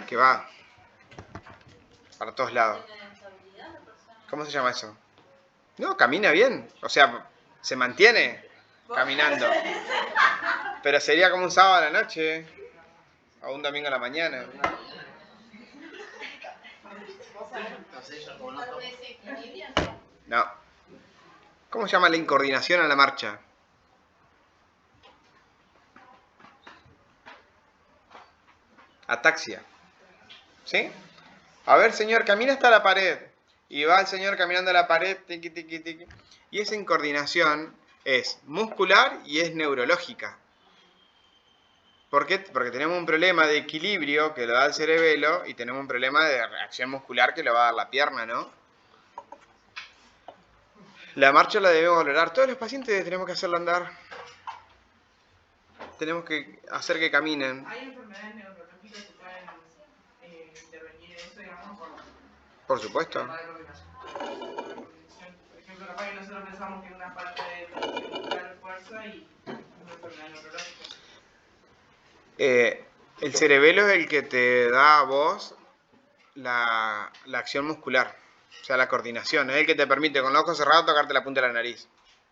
Que va para todos lados. ¿Cómo se llama eso? No, camina bien. O sea, se mantiene caminando. Pero sería como un sábado a la noche. O un domingo a la mañana. No. ¿Cómo se llama la incoordinación a la marcha? Ataxia. ¿Sí? A ver, señor, camina hasta la pared. Y va el señor caminando a la pared, tiqui, tiqui, tiqui. Y esa incoordinación es muscular y es neurológica. ¿Por qué? Porque tenemos un problema de equilibrio que lo da el cerebelo y tenemos un problema de reacción muscular que lo va a dar la pierna, ¿no? La marcha la debemos valorar. Todos los pacientes tenemos que hacerlo andar. Tenemos que hacer que caminen. ¿Hay enfermedades neurológicas que pueden intervenir en eso, digamos, Por supuesto. por ejemplo, capaz que nosotros pensamos que es una falta de muscular fuerza y una enfermedad neurológica? El cerebelo es el que te da a vos la acción muscular, o sea, la coordinación. Es el que te permite con los ojos cerrados tocarte la punta de la nariz.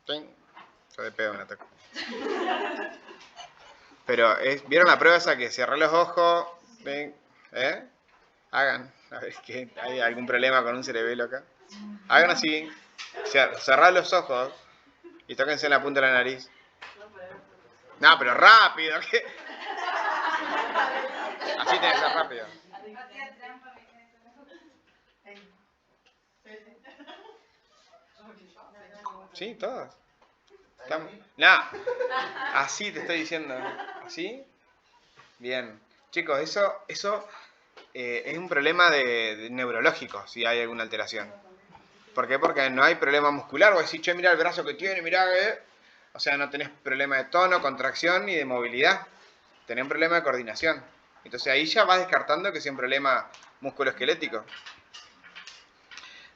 ¿Sí? Yo de pedo me la toco. Pero, ¿vieron la prueba esa que cerré los ojos? ¿Ven? Hagan. A ver, ¿qué? ¿Hay algún problema con un cerebelo acá? Hagan así. Cerrad los ojos y tóquense en la punta de la nariz. No, pero rápido. ¿Qué? Así tiene que ser rápido. Sí, todos. No, así te estoy diciendo. ¿Así? Bien. Chicos, eso es un problema de neurológico, si hay alguna alteración. ¿Por qué? Porque no hay problema muscular. Vos decís, che, mirá el brazo que tiene, mirá que... O sea, no tenés problema de tono, contracción ni de movilidad. Tenés un problema de coordinación. Entonces ahí ya vas descartando que sea un problema musculoesquelético.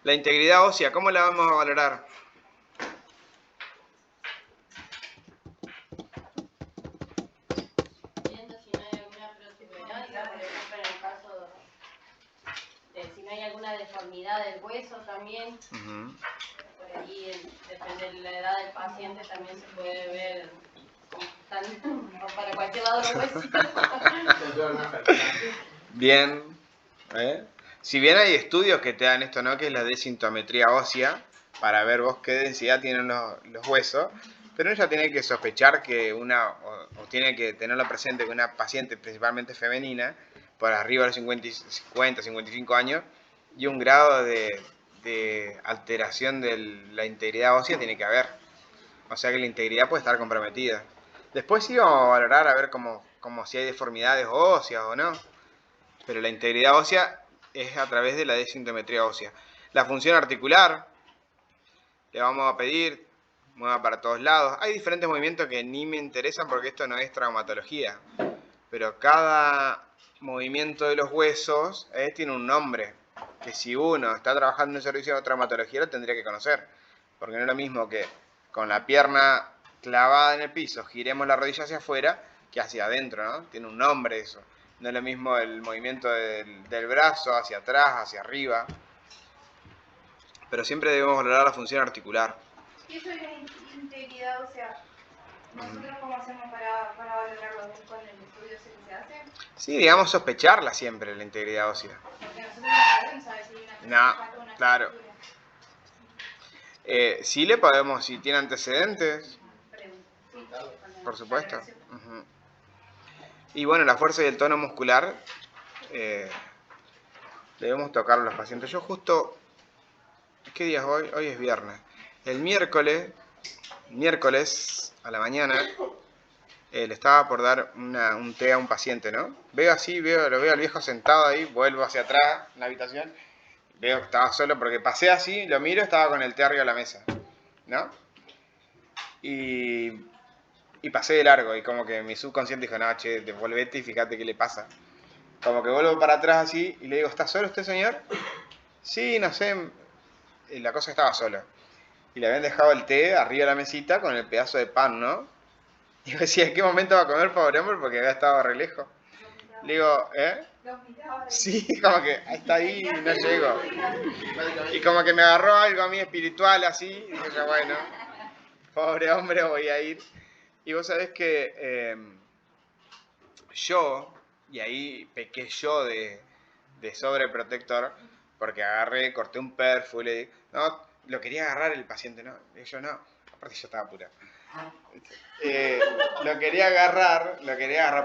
La integridad ósea, ¿cómo la vamos a valorar? Viendo si no hay alguna protuberancia, por ejemplo, en el caso de si no hay alguna deformidad del hueso también. Por ahí, depende de la edad del paciente, también se puede ver o para cualquier lado los huesitos. Bien. Si bien hay estudios que te dan esto, ¿no? Que es la desintometría ósea, para ver vos qué densidad tienen los huesos, pero ella tiene que sospechar que o tiene que tenerlo presente que una paciente principalmente femenina, por arriba de los 50, 55 años, y un grado de alteración de la integridad ósea tiene que haber. O sea que la integridad puede estar comprometida. Después sí vamos a valorar a ver como si hay deformidades óseas o no. Pero la integridad ósea es a través de la desintometría ósea. La función articular, le vamos a pedir, mueva para todos lados. Hay diferentes movimientos que ni me interesan porque esto no es traumatología. Pero cada movimiento de los huesos tiene un nombre. Que si uno está trabajando en un servicio de traumatología lo tendría que conocer. Porque no es lo mismo que con la pierna clavada en el piso giremos la rodilla hacia afuera que hacia adentro, ¿no? Tiene un nombre eso. No es lo mismo el movimiento del brazo hacia atrás, hacia arriba. Pero siempre debemos valorar la función articular. Y eso es la integridad, o sea, ¿nosotros cómo hacemos para valorarlo con el estudio ese que se hace? Sí, digamos sospecharla siempre, la integridad ósea. Porque nosotros no sabemos saber si hay una No, una claro. estructura. Sí le podemos, si tiene antecedentes, Sí, por supuesto. Y bueno, la fuerza y el tono muscular debemos tocar a los pacientes. Yo justo, ¿qué día es hoy? Hoy es viernes. El miércoles a la mañana le estaba por dar un té a un paciente, ¿no? Veo así, lo veo al viejo sentado ahí, vuelvo hacia atrás en la habitación, veo que estaba solo porque pasé así, lo miro, estaba con el té arriba de la mesa, ¿no? Y pasé de largo y como que mi subconsciente dijo, no, che, devolvete y fíjate qué le pasa. Como que vuelvo para atrás así y le digo, ¿está solo usted, señor? Sí, no sé. Y la cosa estaba solo. Y le habían dejado el té arriba de la mesita con el pedazo de pan, ¿no? Y yo decía, ¿en qué momento va a comer, pobre hombre? Porque había estado re lejos. Le digo, Sí, como que está ahí y no llego. Y como que me agarró algo a mí espiritual así. Y dije, ya bueno, pobre hombre, voy a ir. Y vos sabés que yo, y ahí pequé yo de sobreprotector, porque agarré, corté un perfil, le dije, no, lo quería agarrar el paciente, no, y yo no, aparte yo estaba apurado. Lo quería agarrar,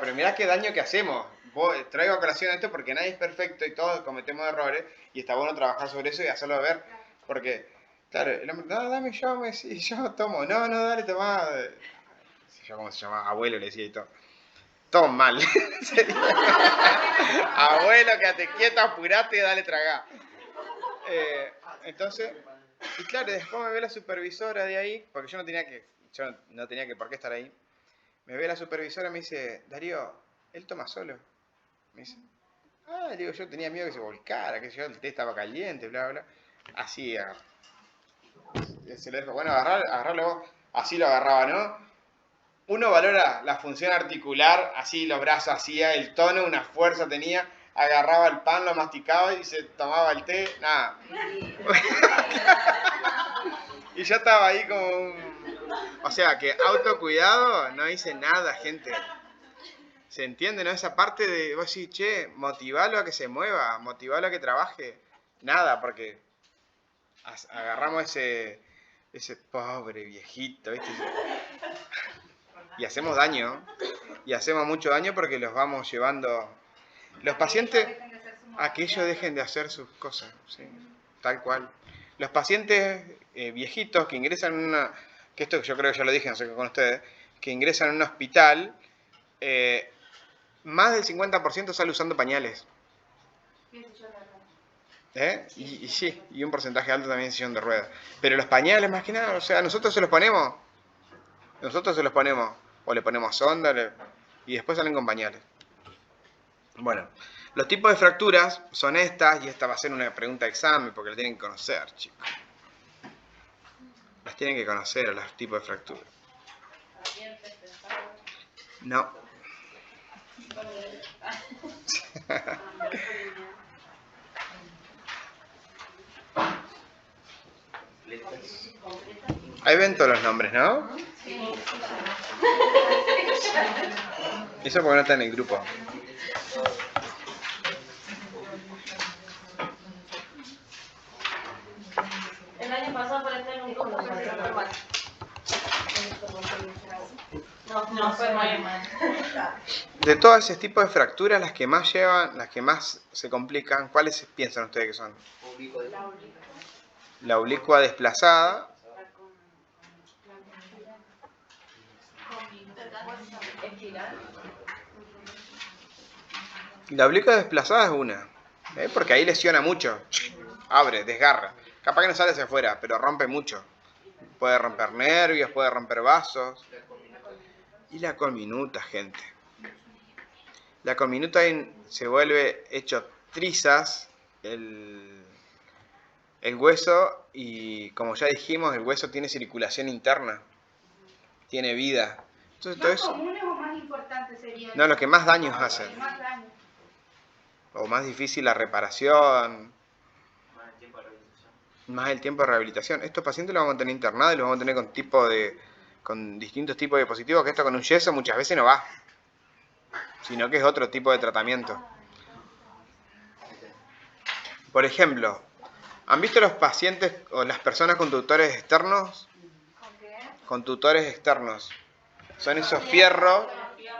pero mirá qué daño que hacemos. Traigo a colación esto porque nadie es perfecto y todos cometemos errores, y está bueno trabajar sobre eso y hacerlo ver, porque, claro, el hombre, no, dame yo, yo tomo, no, dale, tomá. Yo, ¿cómo se llama? Abuelo le decía y todo. Todo mal. Abuelo, quédate quieto, apurate y dale tragá. Entonces, y claro, después me ve la supervisora de ahí, porque yo no tenía que por qué estar ahí. Me ve la supervisora y me dice, Darío, él toma solo. Me dice, digo, yo tenía miedo que se volcara, que el té estaba caliente, bla, bla. Así, se le dijo, bueno, agarrarlo vos. Así lo agarraba, ¿no? Uno valora la función articular, así los brazos hacía, el tono, una fuerza tenía, agarraba el pan, lo masticaba y se tomaba el té, nada. Y yo estaba ahí como O sea, que autocuidado no hice nada, gente. ¿Se entiende, no? Esa parte de vos decís, che, motivalo a que se mueva, motivalo a que trabaje. Nada, porque agarramos ese pobre viejito, ¿viste? Y hacemos daño, y hacemos mucho daño porque los vamos llevando, los pacientes, a que ellos dejen de hacer sus cosas, ¿sí? Tal cual. Los pacientes viejitos que ingresan en que esto yo creo que ya lo dije, no sé qué con ustedes, que ingresan en un hospital, más del 50% sale usando pañales. Y sí, y un porcentaje alto también en sillón de ruedas. Pero los pañales más que nada, o sea, nosotros se los ponemos. O le ponemos sonda y después salen con pañales. Bueno, los tipos de fracturas son estas, y esta va a ser una pregunta de examen porque lo tienen que conocer, chicos. Las tienen que conocer a los tipos de fracturas. No. Ahí ven todos los nombres, ¿no? Eso porque no está en el grupo. El año pasado para estar en un grupo que se fue mal. No fue mal. De todos ese tipo de fracturas, las que más llevan, las que más se complican, ¿cuáles piensan ustedes que son? La oblicua desplazada. La oblicua desplazada es una, porque ahí lesiona mucho. Abre, desgarra. Capaz que no sale hacia afuera, pero rompe mucho. Puede romper nervios, puede romper vasos. Y la conminuta, gente. La conminuta se vuelve hecho trizas el hueso, y como ya dijimos, el hueso tiene circulación interna. Tiene vida. Entonces, todo ¿Más eso, comunes o más importantes serían? no, lo que más daños hacen. Más daños. O más difícil la reparación. Más el tiempo de rehabilitación. Estos pacientes los vamos a tener internados y los vamos a tener con distintos tipos de dispositivos, que esto con un yeso muchas veces no va. Sino que es otro tipo de tratamiento. Por ejemplo, ¿han visto los pacientes o las personas con tutores externos? Con tutores externos. Son esos fierros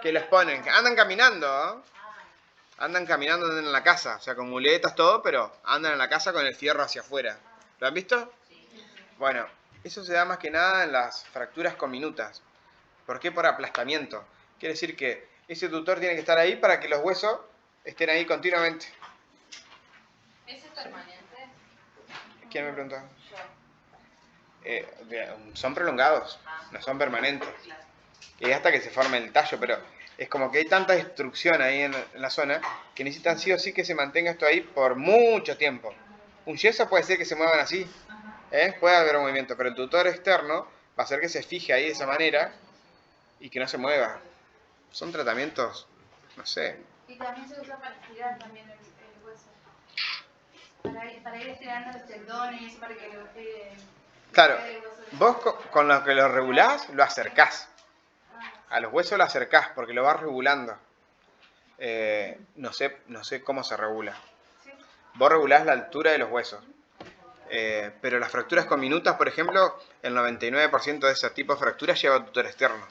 que les ponen, andan caminando, andan caminando en la casa, o sea, con muletas, todo, pero andan en la casa con el fierro hacia afuera. ¿Lo han visto? Bueno, eso se da más que nada en las fracturas conminutas. ¿Por qué? Por aplastamiento. Quiere decir que ese tutor tiene que estar ahí para que los huesos estén ahí continuamente. ¿Ese es permanente? ¿Quién me preguntó? Son prolongados, no son permanentes. Y hasta que se forme el tallo, pero es como que hay tanta destrucción ahí en la zona que necesitan sí o sí que se mantenga esto ahí por mucho tiempo. Un yeso puede ser que se muevan así, puede haber un movimiento, pero el tutor externo va a hacer que se fije ahí de esa manera y que no se mueva. Son tratamientos, no sé. Y también se usa para estirar también el hueso. Para ir estirando los tendones, para que lo Claro, vos con lo que lo regulás, lo acercás. A los huesos lo acercás porque lo vas regulando. No sé cómo se regula. Vos regulás la altura de los huesos. Pero las fracturas conminutas, por ejemplo, el 99% de ese tipo de fracturas lleva tutor externo.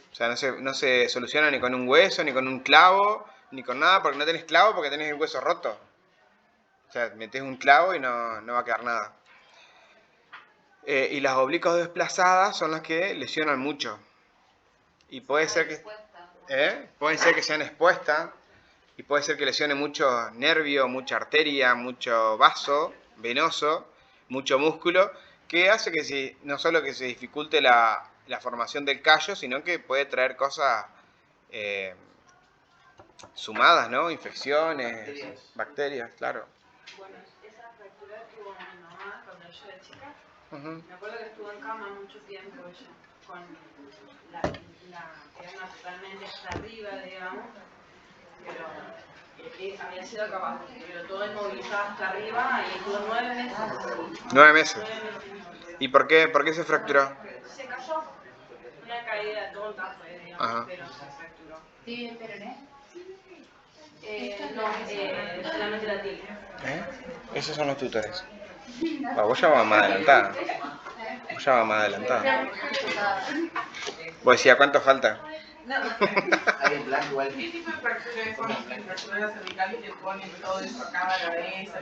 O sea, no se soluciona ni con un hueso, ni con un clavo, ni con nada, porque no tenés clavo, porque tenés el hueso roto. O sea, metés un clavo y no va a quedar nada. Y las oblicuas desplazadas son las que lesionan mucho. Y puede ser que sean expuestas, y puede ser que lesione mucho nervio, mucha arteria, mucho vaso venoso, mucho músculo, que hace que no solo que se dificulte la formación del callo, sino que puede traer cosas sumadas, ¿no? Infecciones, bacterias, claro. Bueno, esa fractura tuvo mi mamá cuando yo era chica. Me acuerdo que estuvo en cama mucho tiempo ella, con la pierna totalmente hasta arriba, digamos, pero había sido acá abajo, pero todo inmovilizado hasta arriba y estuvo 9 meses. 9 meses. ¿Y por qué se fracturó? Se cayó. Una caída tonta fue, digamos, pero se fracturó. ¿Tibia y peroné? No, solamente la tibia. Esos son los tutores. Vos ya vas más adelantada. Vos decías, ¿cuánto falta? No. ¿Qué tipo de fracturas son las fracturas cervicales que ponen todo eso acá a la cabeza?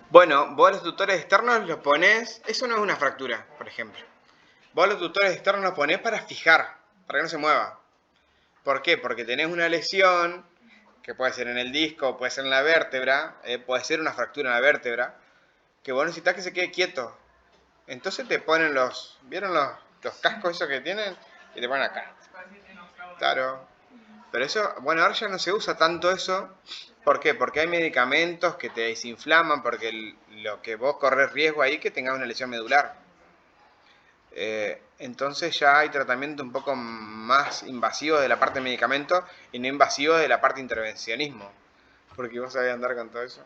Bueno, vos los tutores externos los ponés, eso no es una fractura, por ejemplo. Vos los tutores externos los ponés para fijar, para que no se mueva. ¿Por qué? Porque tenés una lesión que puede ser en el disco, puede ser en la vértebra, puede ser una fractura en la vértebra, que vos necesitas que se quede quieto. Entonces te ponen ¿vieron los cascos esos que tienen? Y te ponen acá. Claro. Pero eso, bueno, ahora ya no se usa tanto eso. ¿Por qué? Porque hay medicamentos que te desinflaman, porque lo que vos corres riesgo ahí es que tengas una lesión medular. Entonces ya hay tratamiento un poco más invasivo de la parte de medicamento y no invasivo de la parte de intervencionismo. Porque vos sabés andar con todo eso.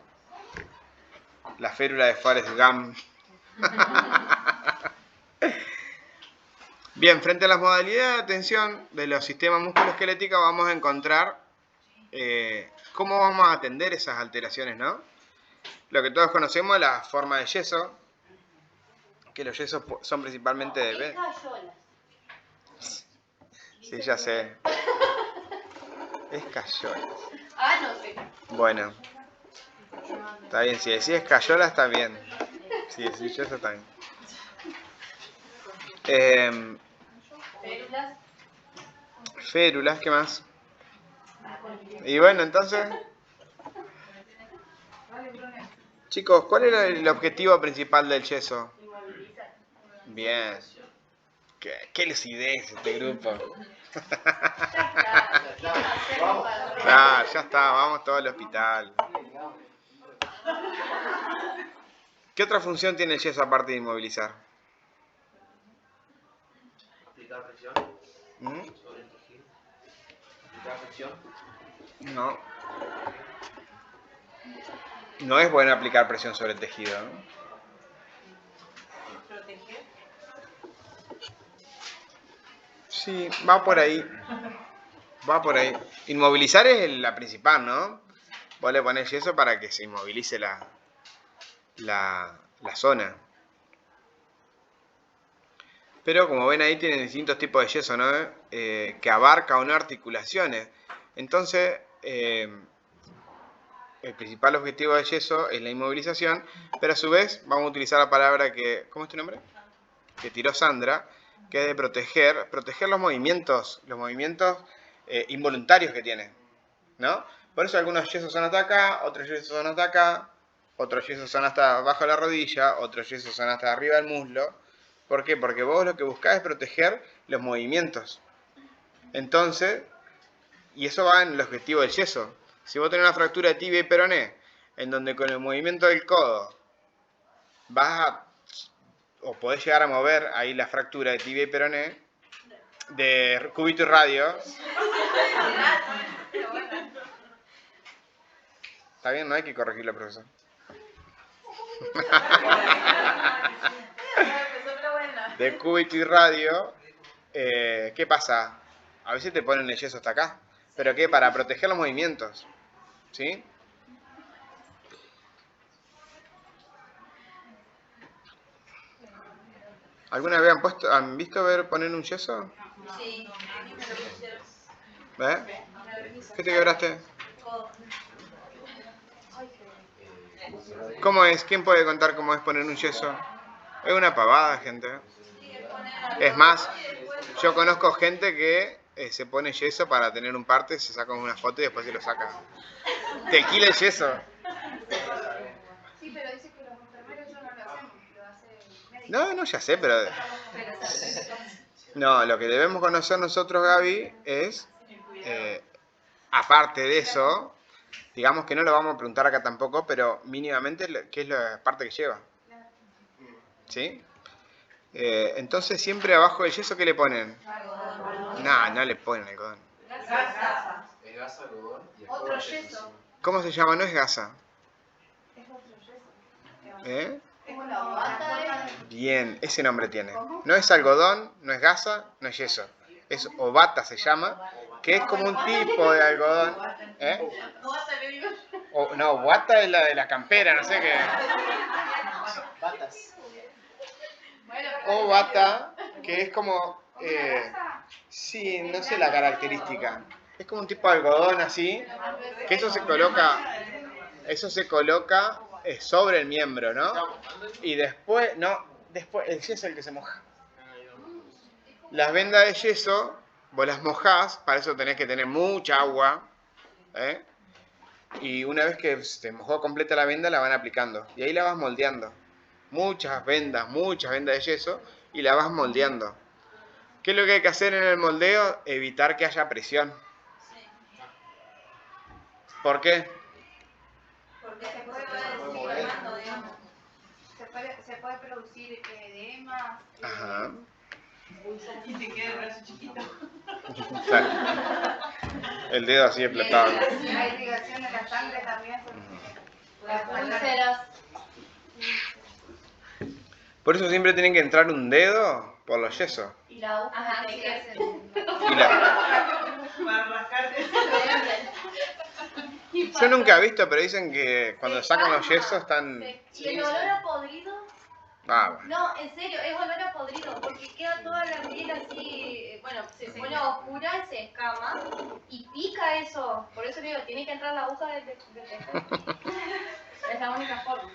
La férula de Forrest Gump. Bien, frente a las modalidades de atención de los sistemas musculoesqueléticos vamos a encontrar cómo vamos a atender esas alteraciones, ¿no? Lo que todos conocemos es la forma de yeso, que los yesos son principalmente de... Sí, ya sé. Escayolas. Ah, no sé. Bueno. Está bien, si decís escayola está bien. Si decís yeso está bien. Férulas. Férulas, ¿qué más? Y bueno, entonces... Chicos, ¿cuál era el objetivo principal del yeso? Bien. Qué lucidez este grupo. Claro, ya está, vamos todos al hospital. ¿Qué otra función tiene el yeso aparte de inmovilizar? Aplicar presión sobre el tejido. Aplicar presión. No. No es bueno aplicar presión sobre el tejido, ¿no? ¿Proteger? Sí, va por ahí. Va por ahí. Inmovilizar es la principal, ¿no? Vos le ponés yeso para que se inmovilice la zona. Pero como ven ahí tienen distintos tipos de yeso, ¿no? Que abarca o no articulaciones. Entonces, el principal objetivo del yeso es la inmovilización, pero a su vez vamos a utilizar la palabra que... ¿Cómo es tu nombre? Que tiró Sandra, que es de proteger los movimientos involuntarios que tiene, ¿no? Por eso algunos yesos son hasta acá, otros yesos son hasta acá, otros yesos son hasta abajo de la rodilla, otros yesos son hasta arriba del muslo. ¿Por qué? Porque vos lo que buscás es proteger los movimientos. Entonces, y eso va en el objetivo del yeso. Si vos tenés una fractura de tibia y peroné, en donde con el movimiento del codo o podés llegar a mover ahí la fractura de tibia y peroné, de cúbito y radio. Está bien, no hay que corregirlo, profesor. De cúbito y radio, ¿qué pasa? A veces te ponen el yeso hasta acá. ¿Pero qué? Para proteger los movimientos. ¿Sí? ¿Alguna vez han visto poner un yeso? Sí. ¿Ves? ¿Qué te quebraste? ¿Cómo es? ¿Quién puede contar cómo es poner un yeso? Es una pavada, gente. Es más, yo conozco gente que se pone yeso para tener un parte, se saca una foto y después se lo saca. Te alquila el yeso. Sí, pero dice que los enfermeros eso no lo hacemos, lo hace el médico. No, ya sé, pero... No, lo que debemos conocer nosotros, Gaby, es... aparte de eso, digamos que no lo vamos a preguntar acá tampoco, pero mínimamente, ¿qué es la parte que lleva? ¿Sí? Entonces, siempre abajo del yeso, ¿qué le ponen? No le ponen algodón. Gasa. Es gasa, algodón y el Otro yeso. ¿Cómo se llama? No es gasa. Es otro yeso. ¿Eh? Es una bata Bien, ese nombre tiene. No es algodón, no es gasa, no es yeso. Es obata se llama, que es como un tipo de algodón. ¿Eh? No, guata es la de la campera, no sé qué. Batas. O bata, que es como... sí, no sé la característica. Es como un tipo de algodón así, que eso se coloca sobre el miembro, ¿no? Y después, el yeso es el que se moja. Las vendas de yeso, vos las mojás, para eso tenés que tener mucha agua, ¿eh? Y una vez que se mojó completa la venda, la van aplicando. Y ahí la vas moldeando. Muchas vendas de yeso y la vas moldeando. ¿Qué es lo que hay que hacer en el moldeo? Evitar que haya presión. ¿Por qué? Porque se puede producir, digamos. Se puede producir edema. Ajá. Y te queda el brazo chiquito. Exacto. El dedo así explotado. La irrigación de la sangre también. Las úlceras. Por eso siempre tienen que entrar un dedo por los yesos. Y la aguja. Ajá, que sí, crece. Y la... Para rascarte. Yo nunca he visto, pero dicen que cuando sacan los yesos están... ¿Y el olor a podrido? Ah, bueno. No, en serio, es olor a podrido, porque queda toda la piel así, bueno, se pone oscura y se escama, y pica eso. Por eso digo, tiene que entrar la aguja del tejer. Es la única forma.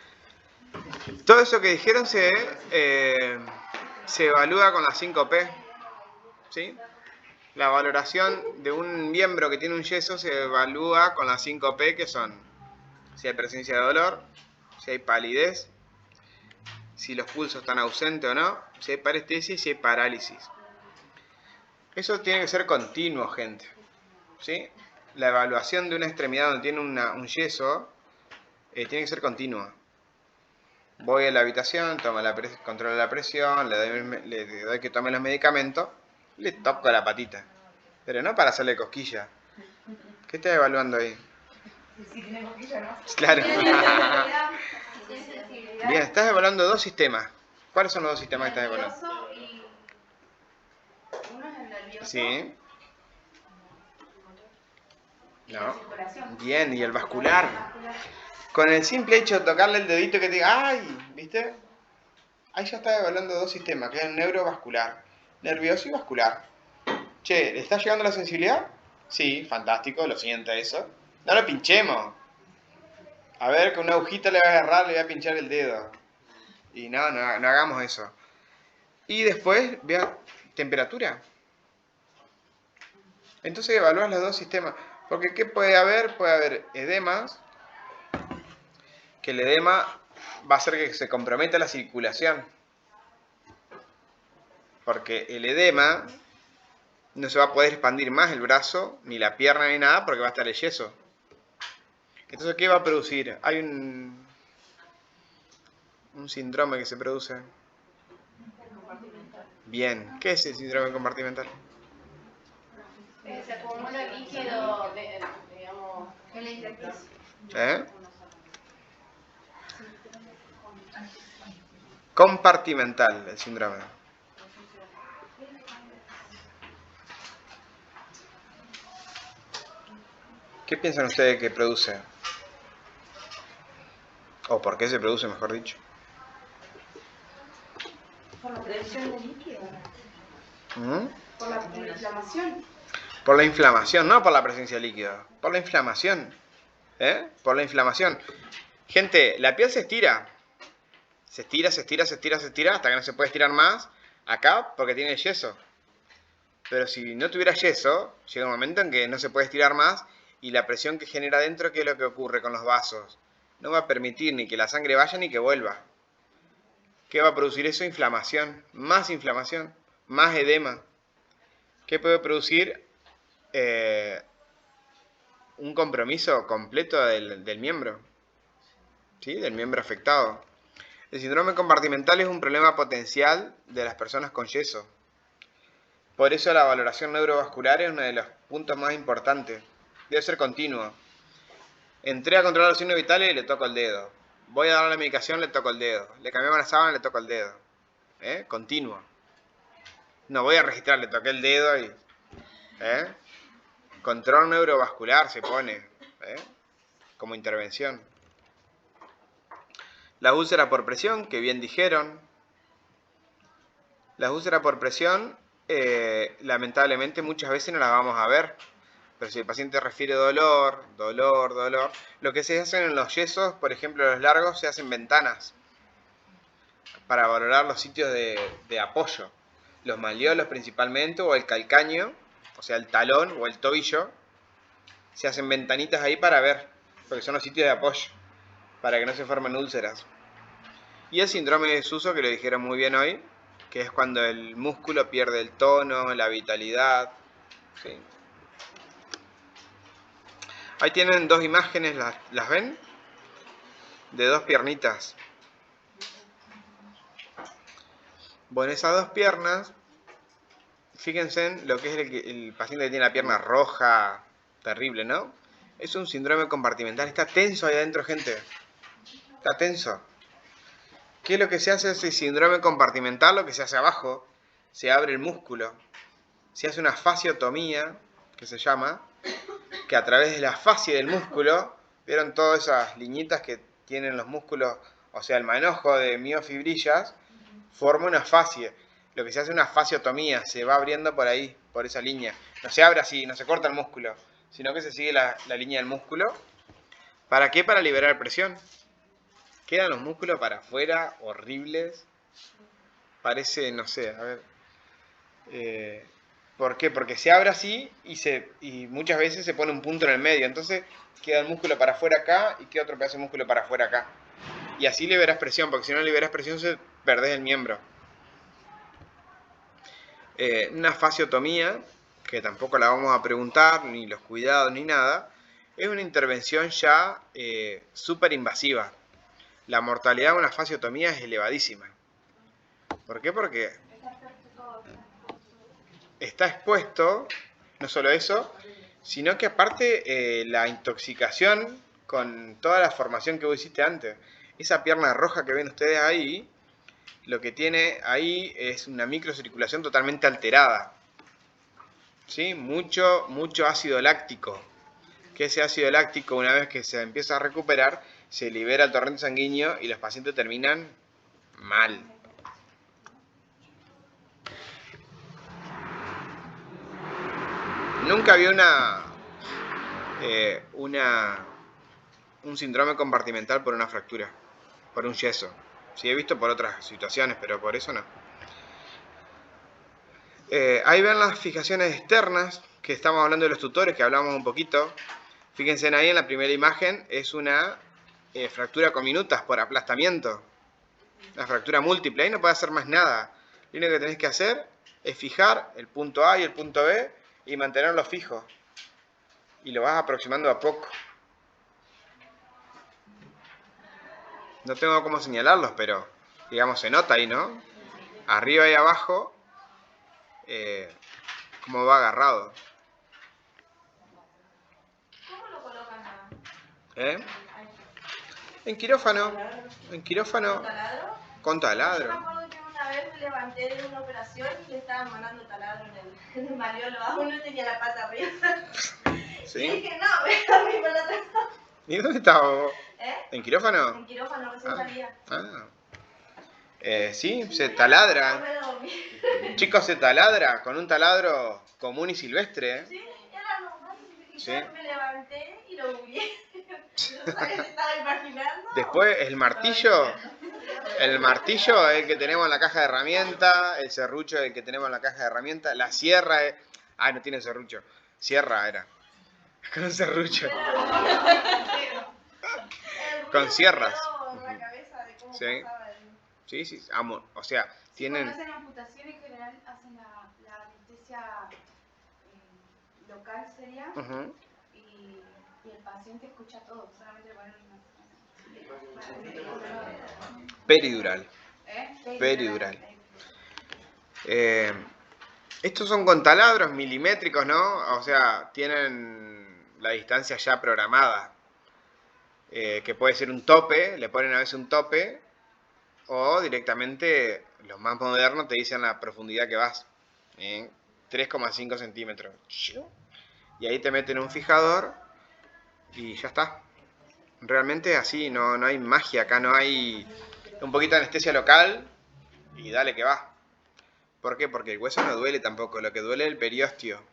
Todo eso que dijeron se evalúa con la 5P. ¿Sí? La valoración de un miembro que tiene un yeso se evalúa con las 5P, que son si hay presencia de dolor, si hay palidez, si los pulsos están ausentes o no, si hay parestesia y si hay parálisis. Eso tiene que ser continuo, gente. ¿Sí? La evaluación de una extremidad donde tiene un yeso tiene que ser continua. Voy a la habitación, controlo la presión, le doy que tome los medicamentos, le toco la patita. Pero no para hacerle cosquilla. ¿Qué estás evaluando ahí? Si tiene boquilla, ¿no? Claro. Tiene sensibilidad. Bien, estás evaluando dos sistemas. ¿Cuáles son los dos sistemas que estás evaluando? Nervioso y uno es el nervioso. Sí. Y la No. circulación. Bien, y el vascular. Con el simple hecho de tocarle el dedito que te diga, ¡ay! ¿Viste? Ahí ya estás evaluando dos sistemas, que es el neurovascular. Nervioso y vascular. Che, ¿le está llegando la sensibilidad? Sí, fantástico, lo siente eso. No lo pinchemos. A ver, con una agujita le voy a agarrar, le voy a pinchar el dedo. Y no hagamos eso. Y después, vea, temperatura. Entonces evalúas los dos sistemas. Porque ¿qué puede haber? Puede haber edemas. Que el edema va a hacer que se comprometa la circulación. Porque el edema no se va a poder expandir más el brazo, ni la pierna, ni nada, porque va a estar el yeso. Entonces, ¿qué va a producir? Hay un síndrome que se produce. Bien, ¿qué es el síndrome compartimental? Se acumula líquido, digamos, El intestino. ¿Eh? Compartimental, el síndrome. ¿Qué piensan ustedes que produce? ¿O por qué se produce, mejor dicho? Por la producción de líquido. ¿Mm? Por la inflamación. Por la inflamación, no por la presencia de líquido. Por la inflamación. ¿Eh? Por la inflamación. Gente, la piel se estira. Se estira hasta que no se puede estirar más. Acá porque tiene yeso. Pero si no tuviera yeso, llega un momento en que no se puede estirar más. Y la presión que genera dentro, ¿qué es lo que ocurre con los vasos? No va a permitir ni que la sangre vaya ni que vuelva. ¿Qué va a producir eso? Inflamación. Más edema. ¿Qué puede producir? Un compromiso completo del miembro. ¿Sí? Del miembro afectado. El síndrome compartimental es un problema potencial de las personas con yeso. Por eso la valoración neurovascular es uno de los puntos más importantes. Debe ser continuo. Entré a controlar los signos vitales y le toco el dedo. Voy a darle la medicación, le toco el dedo. Le cambiamos la sábana, le toco el dedo. Continuo. No voy a registrar, le toqué el dedo y... Control neurovascular se pone. Como intervención. Las úlceras por presión, que bien dijeron. Las úlceras por presión, lamentablemente muchas veces no las vamos a ver. Pero si el paciente refiere dolor, lo que se hacen en los yesos, por ejemplo los largos, se hacen ventanas para valorar los sitios de apoyo. Los malleolos principalmente, o el calcáneo, o sea el talón o el tobillo, se hacen ventanitas ahí para ver. porque son los sitios de apoyo, para que no se formen úlceras. Y el síndrome de desuso, que lo dijeron muy bien hoy, que es cuando el músculo pierde el tono, la vitalidad. ¿Sí? Ahí tienen dos imágenes, ¿las ven? De dos piernitas. Bueno, esas dos piernas, fíjense en lo que es el paciente que tiene la pierna roja, terrible, ¿no? Es un síndrome compartimental, está tenso ahí adentro, gente. Está tenso. ¿Qué es lo que se hace ese síndrome compartimental? Lo que se hace abajo, se abre el músculo, se hace una fasciotomía, que se llama, que a través de la fascia del músculo, ¿vieron todas esas liñitas que tienen los músculos? O sea, el manojo de miofibrillas forma una fascia. Lo que se hace es una fasciotomía, se va abriendo por ahí, por esa línea. No se abre así, no se corta el músculo, sino que se sigue la línea del músculo. ¿Para qué? Para liberar presión. Quedan los músculos para afuera, horribles. Parece, no sé, a ver. ¿Por qué? Porque se abre así y muchas veces se pone un punto en el medio. Entonces queda el músculo para afuera acá y queda otro pedazo de músculo para afuera acá. Y así liberas presión, porque si no liberas presión perdés el miembro. Una fasciotomía, que tampoco la vamos a preguntar, ni los cuidados, ni nada, es una intervención ya súper invasiva. La mortalidad de una fasciotomía es elevadísima. ¿Por qué? Porque está expuesto, no solo eso, sino que aparte la intoxicación con toda la formación que vos hiciste antes. Esa pierna roja que ven ustedes ahí, lo que tiene ahí es una microcirculación totalmente alterada. ¿Sí? Mucho ácido láctico. Que ese ácido láctico, una vez que se empieza a recuperar, se libera el torrente sanguíneo y los pacientes terminan mal. Nunca había un síndrome compartimental por una fractura, por un yeso. Sí he visto por otras situaciones, pero por eso no. Ahí ven las fijaciones externas, que estamos hablando de los tutores, que hablamos un poquito. Fíjense ahí en la primera imagen, es una fractura con minutas por aplastamiento. Una fractura múltiple, ahí no puede hacer más nada. Lo único que tenés que hacer es fijar el punto A y el punto B y mantenerlo fijo. Y lo vas aproximando a poco. No tengo cómo señalarlos, pero digamos se nota ahí, ¿no? Arriba y abajo, cómo va agarrado. ¿Cómo lo colocan a...? En quirófano. En quirófano. ¿Con taladro? Con taladro. Yo me acuerdo que una vez me levanté de una operación y le estaban mandando taladro en el mariolo. Aún no tenía la pata arriba. ¿Sí? Y dije, no, voy a dormir por la otra. ¿Y dónde estaba vos? ¿En quirófano? En quirófano, recién salía. Sí, se taladra. No puedo dormir. Chicos, se taladra con un taladro común y silvestre. Sí, era normal. Y Sí. yo me levanté y lo googleé. No sabía qué estaba imaginando. Después el martillo. El martillo es el que tenemos en la caja de herramientas. El serrucho es el que tenemos en la caja de herramientas. La sierra es... Ah, no tiene serrucho. Sierra era. Con un serrucho. Con sierras. Sí. Sí, sí. Amo. O sea, tienen... Cuando hacen amputación en general hacen la anestesia local sería y el paciente escucha todo, solamente le ponen Peridural. Peridural. Estos son con taladros milimétricos, ¿no? O sea, tienen la distancia ya programada. Que puede ser un tope, le ponen a veces un tope, o directamente, los más modernos te dicen la profundidad que vas. 3,5 centímetros. Y ahí te meten un fijador y ya está. Realmente así, no hay magia acá, no hay un poquito de anestesia local y dale que va. ¿Por qué? Porque el hueso no duele tampoco, lo que duele es el periósteo.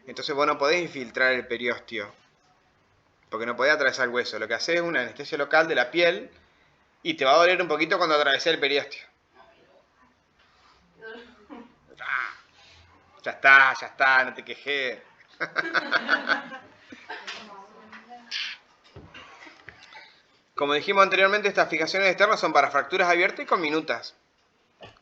Entonces vos no podés infiltrar el periósteo, porque no podés atravesar el hueso. Lo que haces es una anestesia local de la piel y te va a doler un poquito cuando atravesés el periósteo. Ya está, no te quejes. Como dijimos anteriormente, estas fijaciones externas son para fracturas abiertas y con minutas.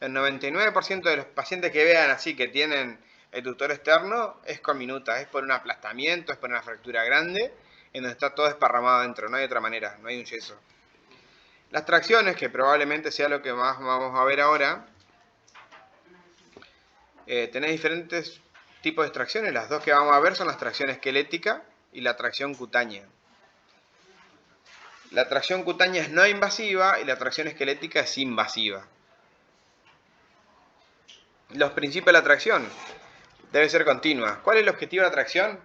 El 99% de los pacientes que vean así que tienen eductor externo es con minutas, es por un aplastamiento, es por una fractura grande, en donde está todo desparramado adentro, no hay otra manera, no hay un yeso. Las tracciones, que probablemente sea lo que más vamos a ver ahora, tenés diferentes tipos de tracciones. Las dos que vamos a ver son las tracción esquelética y la tracción cutánea. La tracción cutánea es no invasiva y la tracción esquelética es invasiva. Los principios de la tracción debe ser continua. ¿Cuál es el objetivo de la tracción?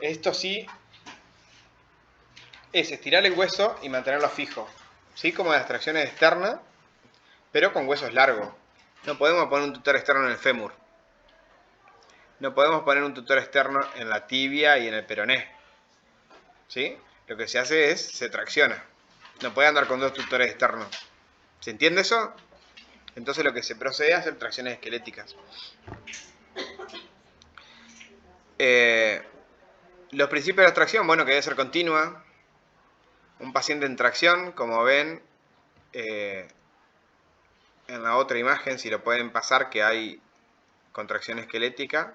Esto sí es estirar el hueso y mantenerlo fijo. ¿Sí? Como las tracciones externas, pero con huesos largos. No podemos poner un tutor externo en el fémur. No podemos poner un tutor externo en la tibia y en el peroné. ¿Sí? Lo que se hace es, se tracciona. No puede andar con dos tutores externos. ¿Se entiende eso? Entonces lo que se procede a hacer tracciones esqueléticas. Los principios de la tracción, bueno, que debe ser continua. Un paciente en tracción, como ven en la otra imagen, si lo pueden pasar, que hay contracción esquelética,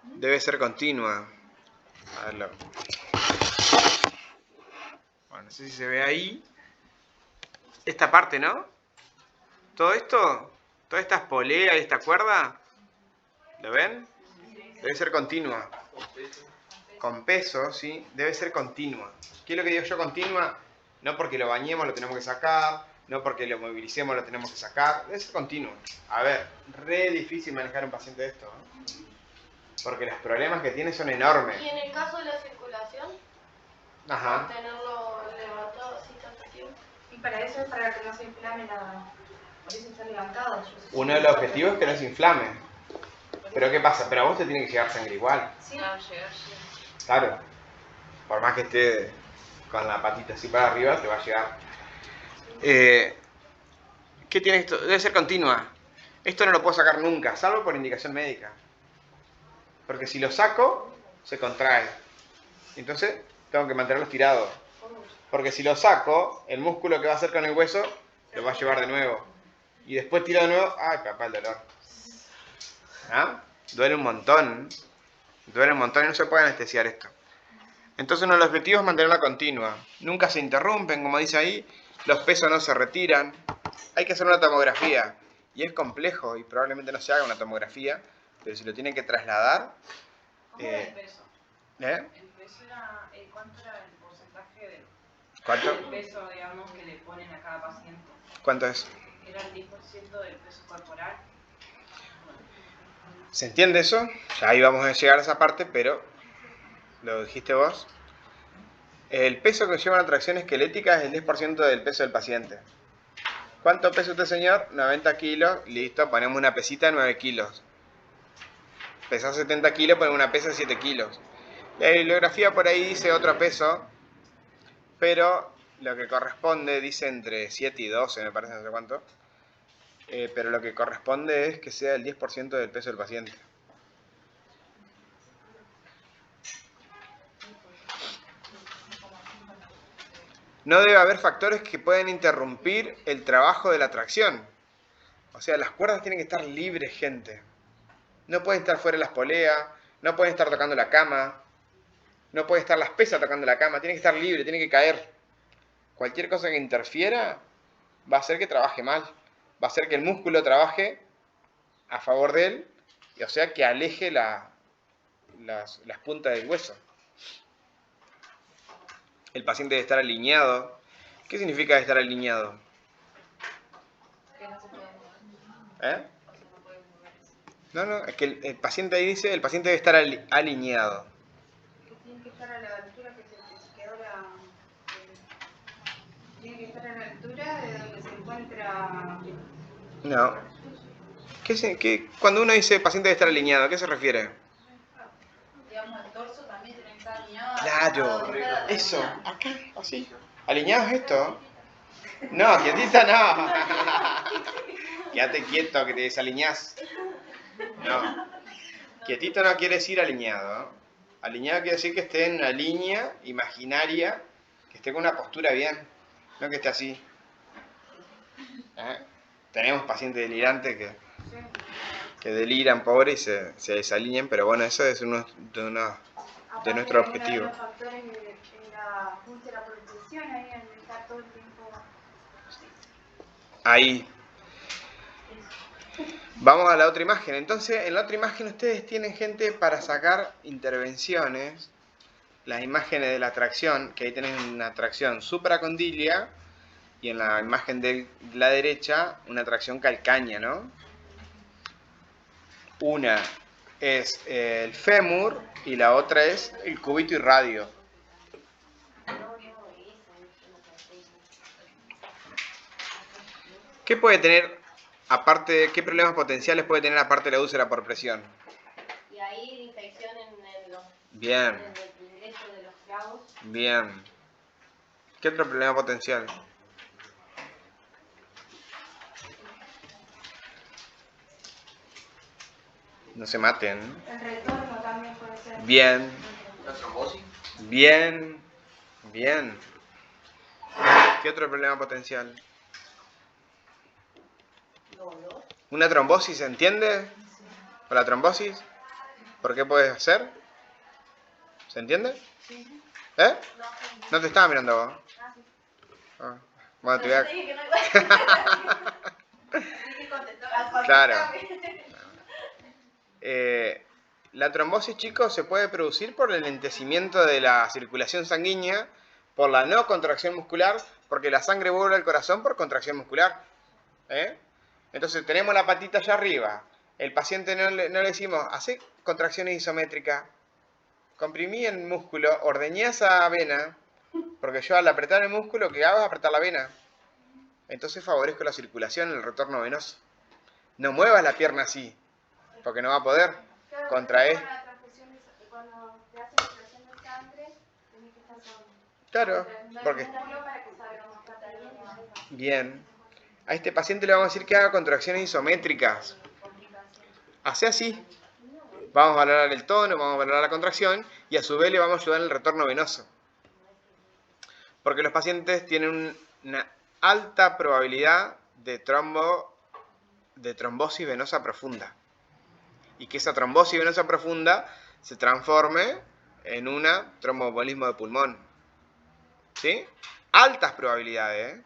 debe ser continua. A verlo. Bueno, no sé si se ve ahí. Esta parte, ¿no? Todo esto, todas estas poleas y esta cuerda, ¿lo ven? Debe ser continua. Con peso, ¿sí? Debe ser continua. ¿Qué es lo que digo yo continua? No porque lo bañemos lo tenemos que sacar, no porque lo movilicemos lo tenemos que sacar. Debe ser continuo. A ver, re difícil manejar un paciente de esto, ¿no? Porque los problemas que tiene son enormes. Y en el caso de la circulación, Ajá. mantenerlo levantado así tanto tiempo. Y para eso es para que no se inflame la... Por eso está levantado. Uno de los objetivos es que no se inflame. Pero ¿qué pasa? Pero a vos te tiene que llegar sangre igual. Sí. Claro. Por más que esté con la patita así para arriba, te va a llegar. ¿Qué tiene esto? Debe ser continua. Esto no lo puedo sacar nunca, salvo por indicación médica. Porque si lo saco, se contrae. Entonces, tengo que mantenerlo estirado. Porque si lo saco, el músculo que va a hacer con el hueso, lo va a llevar de nuevo. Y después tiro de nuevo, ¡ay, papá, el dolor! ¿Ah? Duele un montón. Duele un montón y no se puede anestesiar esto. Entonces uno de los objetivos es mantenerla continua. Nunca se interrumpen, como dice ahí. Los pesos no se retiran. Hay que hacer una tomografía. Y es complejo y probablemente no se haga una tomografía. Pero si lo tienen que trasladar... ¿Cómo era el peso? ¿Eh? El peso era, ¿cuánto era el porcentaje del ¿Cuánto? peso, digamos, que le ponen a cada paciente? ¿Cuánto es? Era el 10% del peso corporal. ¿Se entiende eso? Ya ahí vamos a llegar a esa parte, pero lo dijiste vos. El peso que lleva una tracción esquelética es el 10% del peso del paciente. ¿Cuánto pesa usted, señor? 90 kilos. Listo, ponemos una pesita de 9 kilos. Pesa 70 kilos, ponemos una pesa de 7 kilos. La bibliografía por ahí dice otro peso, pero lo que corresponde dice entre 7 y 12, me parece, no sé cuánto. Pero lo que corresponde es que sea el 10% del peso del paciente. No debe haber factores que pueden interrumpir el trabajo de la tracción. O sea, las cuerdas tienen que estar libres, gente. No pueden estar fuera de las poleas, no pueden estar tocando la cama, no pueden estar las pesas tocando la cama, tienen que estar libres, tienen que caer. Cualquier cosa que interfiera va a hacer que trabaje mal. Va a hacer que el músculo trabaje a favor de él, o sea, que aleje las puntas del hueso. El paciente debe estar alineado. ¿Qué significa estar alineado? Que no se puede mover. ¿Eh? No, es que el paciente ahí dice, el paciente debe estar alineado. Que tiene que estar a la altura que se quedó la... tiene que estar a la altura de donde se encuentra... No. Cuando uno dice paciente debe estar alineado, ¿a qué se refiere? Digamos, el torso también tiene que estar alineado. Claro, eso, acá, así. ¿Alineado es esto? No, quietita no. Quédate quieto que te desalineás. No. Quietito no quiere decir alineado. Alineado quiere decir que esté en una línea imaginaria, que esté con una postura bien, no que esté así. Tenemos pacientes delirantes que deliran, pobres, y se desalinean, pero bueno, eso es uno de nuestros objetivos. Uno de los factores era justo la protección, ahí al estar todo el tiempo. Ahí. Vamos a la otra imagen. Entonces, en la otra imagen ustedes tienen, gente, para sacar intervenciones, las imágenes de la tracción, que ahí tienen una tracción supracondilia, y en la imagen de la derecha, una tracción calcánea, ¿no? Una es el fémur y la otra es el cúbito y radio. ¿Qué puede tener, aparte, qué problemas potenciales puede tener aparte de la úlcera por presión? Y ahí infección en los... Bien. En el ingreso de los clavos. Bien. ¿Qué otro problema potencial? No se maten. El retorno también puede ser. Bien. ¿Una trombosis? Bien. Bien. ¿Qué otro problema potencial? ¿Una trombosis, se entiende? ¿Para la trombosis? ¿Por qué puedes hacer? ¿Se entiende? ¿Eh? No te estaba mirando vos. Ah, bueno, te voy a... Claro. La trombosis, chicos, se puede producir por el lentecimiento de la circulación sanguínea, por la no contracción muscular, porque la sangre vuelve al corazón por contracción muscular. Entonces tenemos la patita allá arriba. El paciente no le decimos, hace contracciones isométricas, comprimí el músculo, ordeñé esa vena, porque yo al apretar el músculo, lo que hago es apretar la vena. Entonces favorezco la circulación, el retorno venoso. No muevas la pierna así, porque no va a poder. Claro, Contraer. cuando te hacen extracción de sangre, tenés que estar solo. Claro, porque... Para que salga más rápido. Bien. A este paciente le vamos a decir que haga contracciones isométricas. Hace así. Vamos a valorar el tono, vamos a valorar la contracción y a su vez le vamos a ayudar en el retorno venoso. Porque los pacientes tienen una alta probabilidad de trombosis venosa profunda. Y que esa trombosis venosa profunda se transforme en un tromboembolismo de pulmón. ¿Sí? Altas probabilidades,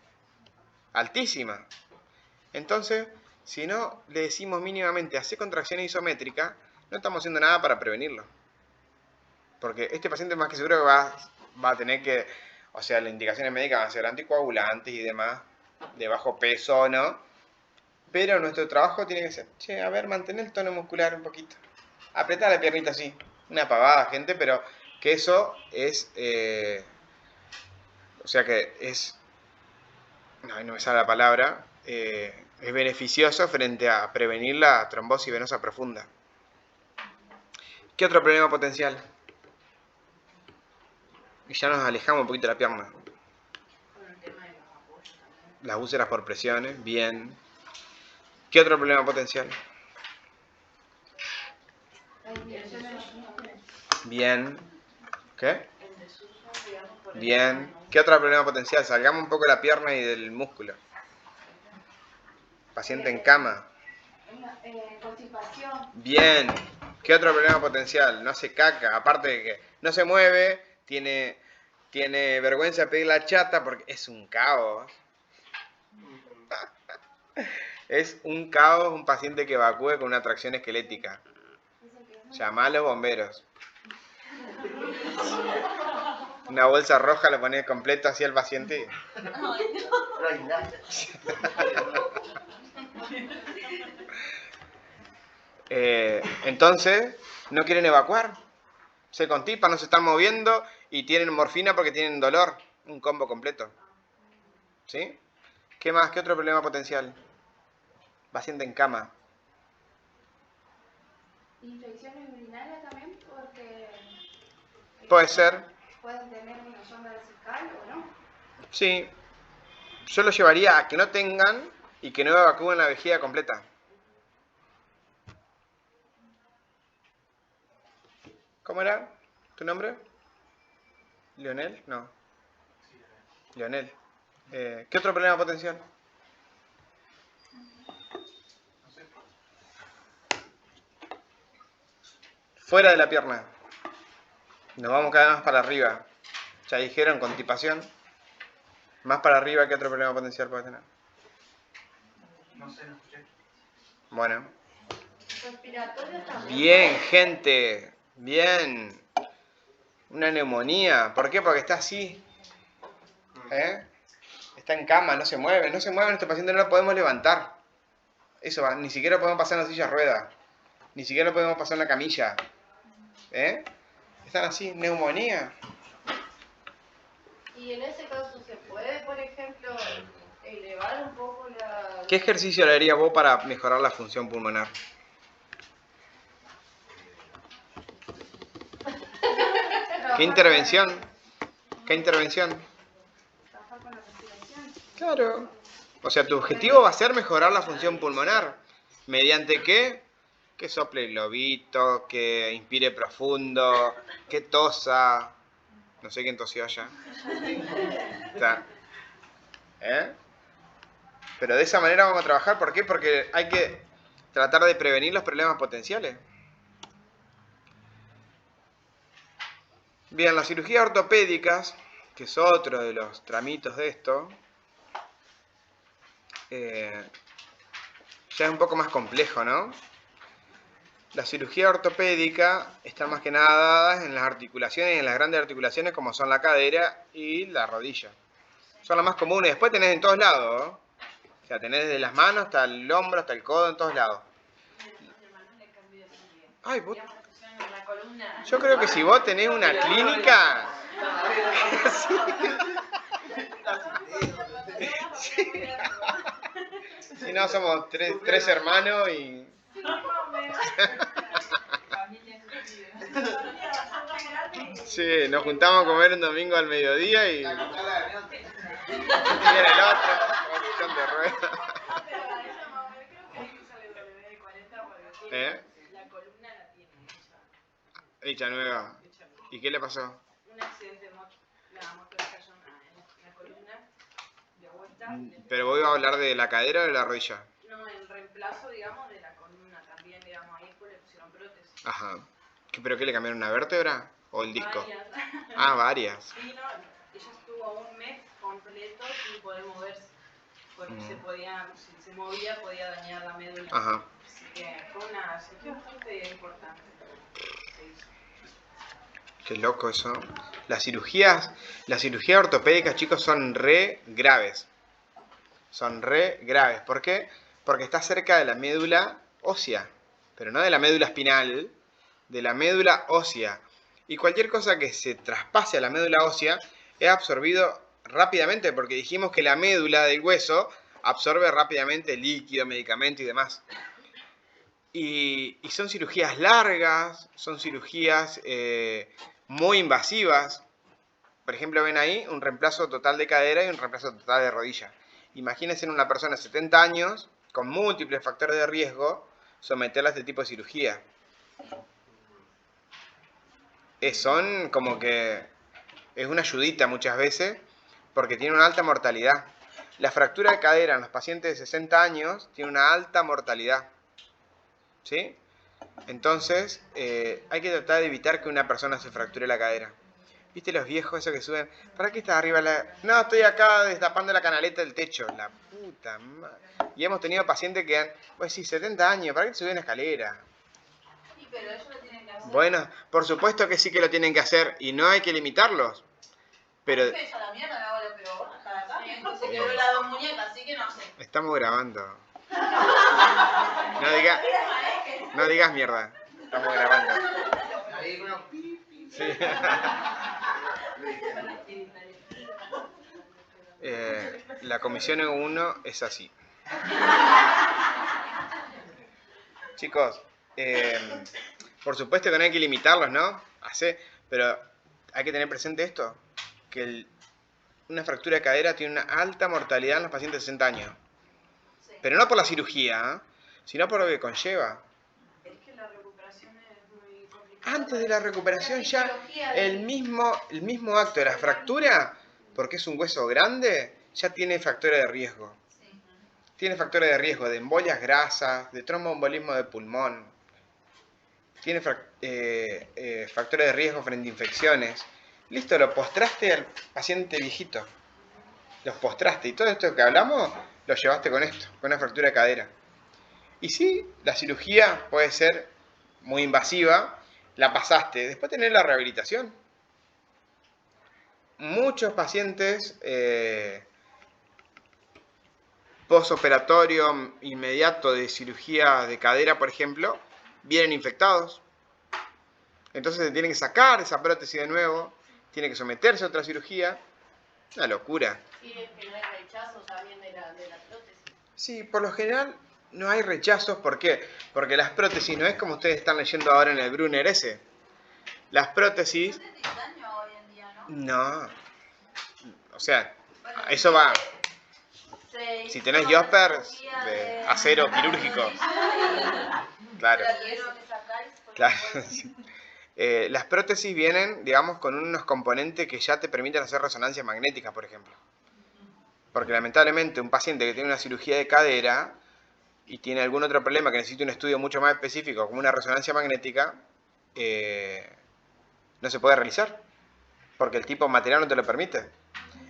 altísimas. Entonces, si no le decimos mínimamente hacer contracciones isométricas, no estamos haciendo nada para prevenirlo. Porque este paciente más que seguro que va a tener que, o sea, las indicaciones médicas van a ser anticoagulantes y demás, de bajo peso, ¿no? Pero nuestro trabajo tiene que ser, che, a ver, mantener el tono muscular un poquito. Apretar la piernita así. Una pavada, gente, pero que eso es, o sea que es, no me sale la palabra, es beneficioso frente a prevenir la trombosis venosa profunda. ¿Qué otro problema potencial? Y ya nos alejamos un poquito de la pierna. Las úlceras por presiones, bien. ¿Qué otro problema potencial? Bien. ¿Qué? Bien. ¿Qué otro problema potencial? Salgamos un poco de la pierna y del músculo. Paciente en cama. Constipación. Bien. ¿Qué otro problema potencial? No hace caca. Aparte de que no se mueve, tiene vergüenza de pedir la chata porque es un caos. Es un caos un paciente que evacúe con una tracción esquelética. Llama a los bomberos. Una bolsa roja lo pones completo así al paciente. Entonces, no quieren evacuar. Se constipan, no se están moviendo y tienen morfina porque tienen dolor. Un combo completo. ¿Sí? ¿Qué más? ¿Qué otro problema potencial? Paciente en cama. Infecciones urinarias también, porque Puede ser. pueden tener una sonda vesical o no. Sí. Yo lo llevaría a que no tengan y que no evacúen la vejiga completa. ¿Cómo era? ¿Tu nombre? ¿Lionel? No. Lionel. ¿Qué otro problema potencial? Fuera de la pierna. Nos vamos cada vez más para arriba. Ya dijeron, constipación. Más para arriba, ¿qué otro problema potencial puede tener? No sé, no escuché. Bueno. Respiratorio también. Bien, gente. Bien. Una neumonía. ¿Por qué? Porque está así. Está en cama, no se mueve. No se mueve, este paciente no lo podemos levantar. Eso va. Ni siquiera lo podemos pasar en la silla de ruedas. Ni siquiera lo podemos pasar en la camilla. Están así, neumonía. Y en ese caso se puede, por ejemplo, elevar un poco la... ¿Qué ejercicio le haría vos para mejorar la función pulmonar? ¿Qué intervención? ¿Qué intervención? Trabajar con la respiración. Claro. O sea, tu objetivo va a ser mejorar la función pulmonar. ¿Mediante qué? Que sople el globito, que inspire profundo, que tosa. No sé quién tosió allá. Está. Pero de esa manera vamos a trabajar. ¿Por qué? Porque hay que tratar de prevenir los problemas potenciales. Bien, las cirugías ortopédicas, que es otro de los tramitos de esto, ya es un poco más complejo, ¿no? La cirugía ortopédica está más que nada dada en las articulaciones, en las grandes articulaciones como son la cadera y la rodilla. Son las más comunes. Después tenés en todos lados, ¿no? O sea, tenés desde las manos hasta el hombro, hasta el codo, en todos lados. Ay, vos... Yo creo que si vos tenés una clínica... Sí. Si no, somos tres hermanos y... Sí, nos juntamos a comer un domingo al mediodía y... viene el otro, con sillón de ruedas. La columna la tiene Hecha nueva. ¿Y qué le pasó? un accidente, la moto le cayó en la columna de vuelta. ¿Pero vos ibas a hablar de la cadera o de la rodilla? No, el reemplazo, digamos, de la columna también, digamos, ahí pues le pusieron prótesis. Ajá. ¿Pero qué, le cambiaron una vértebra o el disco? Varias. Ah, varias. Sí, no, ella estuvo un mes completo sin poder moverse, porque si se movía podía dañar la médula. Ajá. Así que fue una cirugía bastante importante. Qué loco eso. Las cirugías ortopédicas, chicos, son re graves. Son re graves. ¿Por qué? Porque está cerca de la médula ósea, pero no de la médula espinal, de la médula ósea. Y cualquier cosa que se traspase a la médula ósea es absorbido rápidamente, porque dijimos que la médula del hueso absorbe rápidamente líquido, medicamento y demás. Y son cirugías largas, son cirugías muy invasivas. Por ejemplo, ven ahí un reemplazo total de cadera y un reemplazo total de rodilla. Imagínense en una persona de 70 años, con múltiples factores de riesgo, someterla a este tipo de cirugía. Son como que es una ayudita muchas veces, porque tiene una alta mortalidad. La fractura de cadera en los pacientes de 60 años tiene una alta mortalidad. ¿Sí? Entonces, hay que tratar de evitar que una persona se fracture la cadera. ¿Viste los viejos esos que suben? ¿Para qué estás arriba? No, estoy acá destapando la canaleta del techo. La puta madre. Y hemos tenido pacientes que han... Pues sí, 70 años, ¿para qué te suben una escalera? Sí, pero ellos lo tienen que hacer. Bueno, por supuesto que sí que lo tienen que hacer y no hay que limitarlos. Pero... Yo a la mierda me hago lo peor. Se quebró las dos muñecas, así que no sé. Estamos grabando. No digas mierda. Estamos grabando. Ahí, bueno, Sí. La comisión 1 es así. Chicos, por supuesto que no hay que limitarlos, ¿no? Pero hay que tener presente esto, que una fractura de cadera tiene una alta mortalidad en los pacientes de 60 años. Pero no por la cirugía, sino por lo que conlleva. Es que la recuperación es muy complicada. Antes de la recuperación ya el mismo acto de la fractura, porque es un hueso grande, ya tiene factores de riesgo. Tiene factores de riesgo de embolias grasas, de tromboembolismo de pulmón. Tiene factores de riesgo frente a infecciones. Listo, lo postraste al paciente viejito. Los postraste y todo esto que hablamos lo llevaste con esto, con una fractura de cadera. Y sí, la cirugía puede ser muy invasiva, la pasaste, después tenés la rehabilitación. Muchos pacientes postoperatorio inmediato de cirugía de cadera, por ejemplo, vienen infectados. Entonces se tienen que sacar esa prótesis de nuevo, tiene que someterse a otra cirugía. Una locura. Sí, es que no hay rechazo también de la prótesis. Sí, por lo general no hay rechazos. ¿Por qué? Porque las prótesis no es como ustedes están leyendo ahora en el Brunner ese. Las prótesis... ¿No te daño hoy en día, no? No. O sea, eso va... Si tenés Jospers de acero quirúrgico. Claro. Claro. Sí. Las prótesis vienen, digamos, con unos componentes que ya te permiten hacer resonancia magnética, por ejemplo. Porque lamentablemente un paciente que tiene una cirugía de cadera y tiene algún otro problema que necesite un estudio mucho más específico, como una resonancia magnética, no se puede realizar. Porque el tipo material no te lo permite.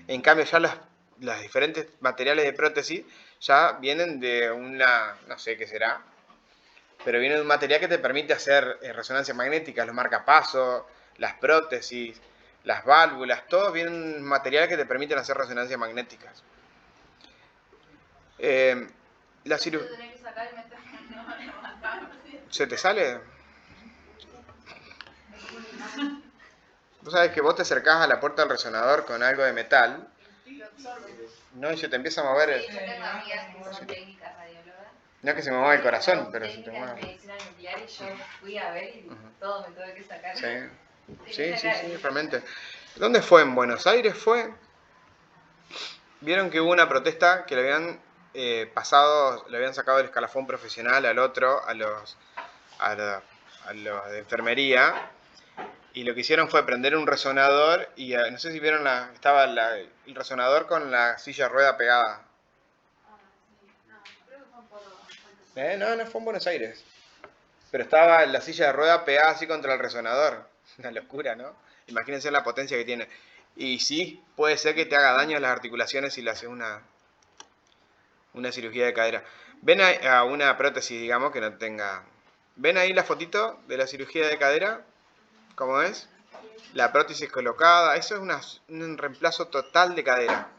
En cambio, ya los diferentes materiales de prótesis ya vienen de una, no sé qué será, pero viene de un material que te permite hacer resonancia magnética, los marcapasos, las prótesis, las válvulas, todos vienen materiales que te permiten hacer resonancias magnéticas. La cirugía... ¿Se te sale? Vos sabés que vos te acercás a la puerta del resonador con algo de metal, ¿no? Y se te empieza a mover el... Sí, yo tengo amigas que son técnicas radiólogas. No es que se me mueva el corazón, pero se te Técnicas de mueve. medicina nuclear y yo fui a ver y todo me tuve que sacar. Sí, realmente. ¿Dónde fue? ¿En Buenos Aires fue? Vieron que hubo una protesta que le habían le habían sacado el escalafón profesional al otro, a los de enfermería, y lo que hicieron fue prender un resonador y no sé si vieron estaba el resonador con la silla de rueda pegada. No fue en Buenos Aires. Pero estaba la silla de rueda pegada así contra el resonador. Una locura, ¿no? Imagínense la potencia que tiene. Y sí, puede ser que te haga daño a las articulaciones si le haces una cirugía de cadera. Ven a una prótesis, digamos, que no tenga... ¿Ven ahí la fotito de la cirugía de cadera? ¿Cómo es? La prótesis colocada. Eso es un reemplazo total de cadera.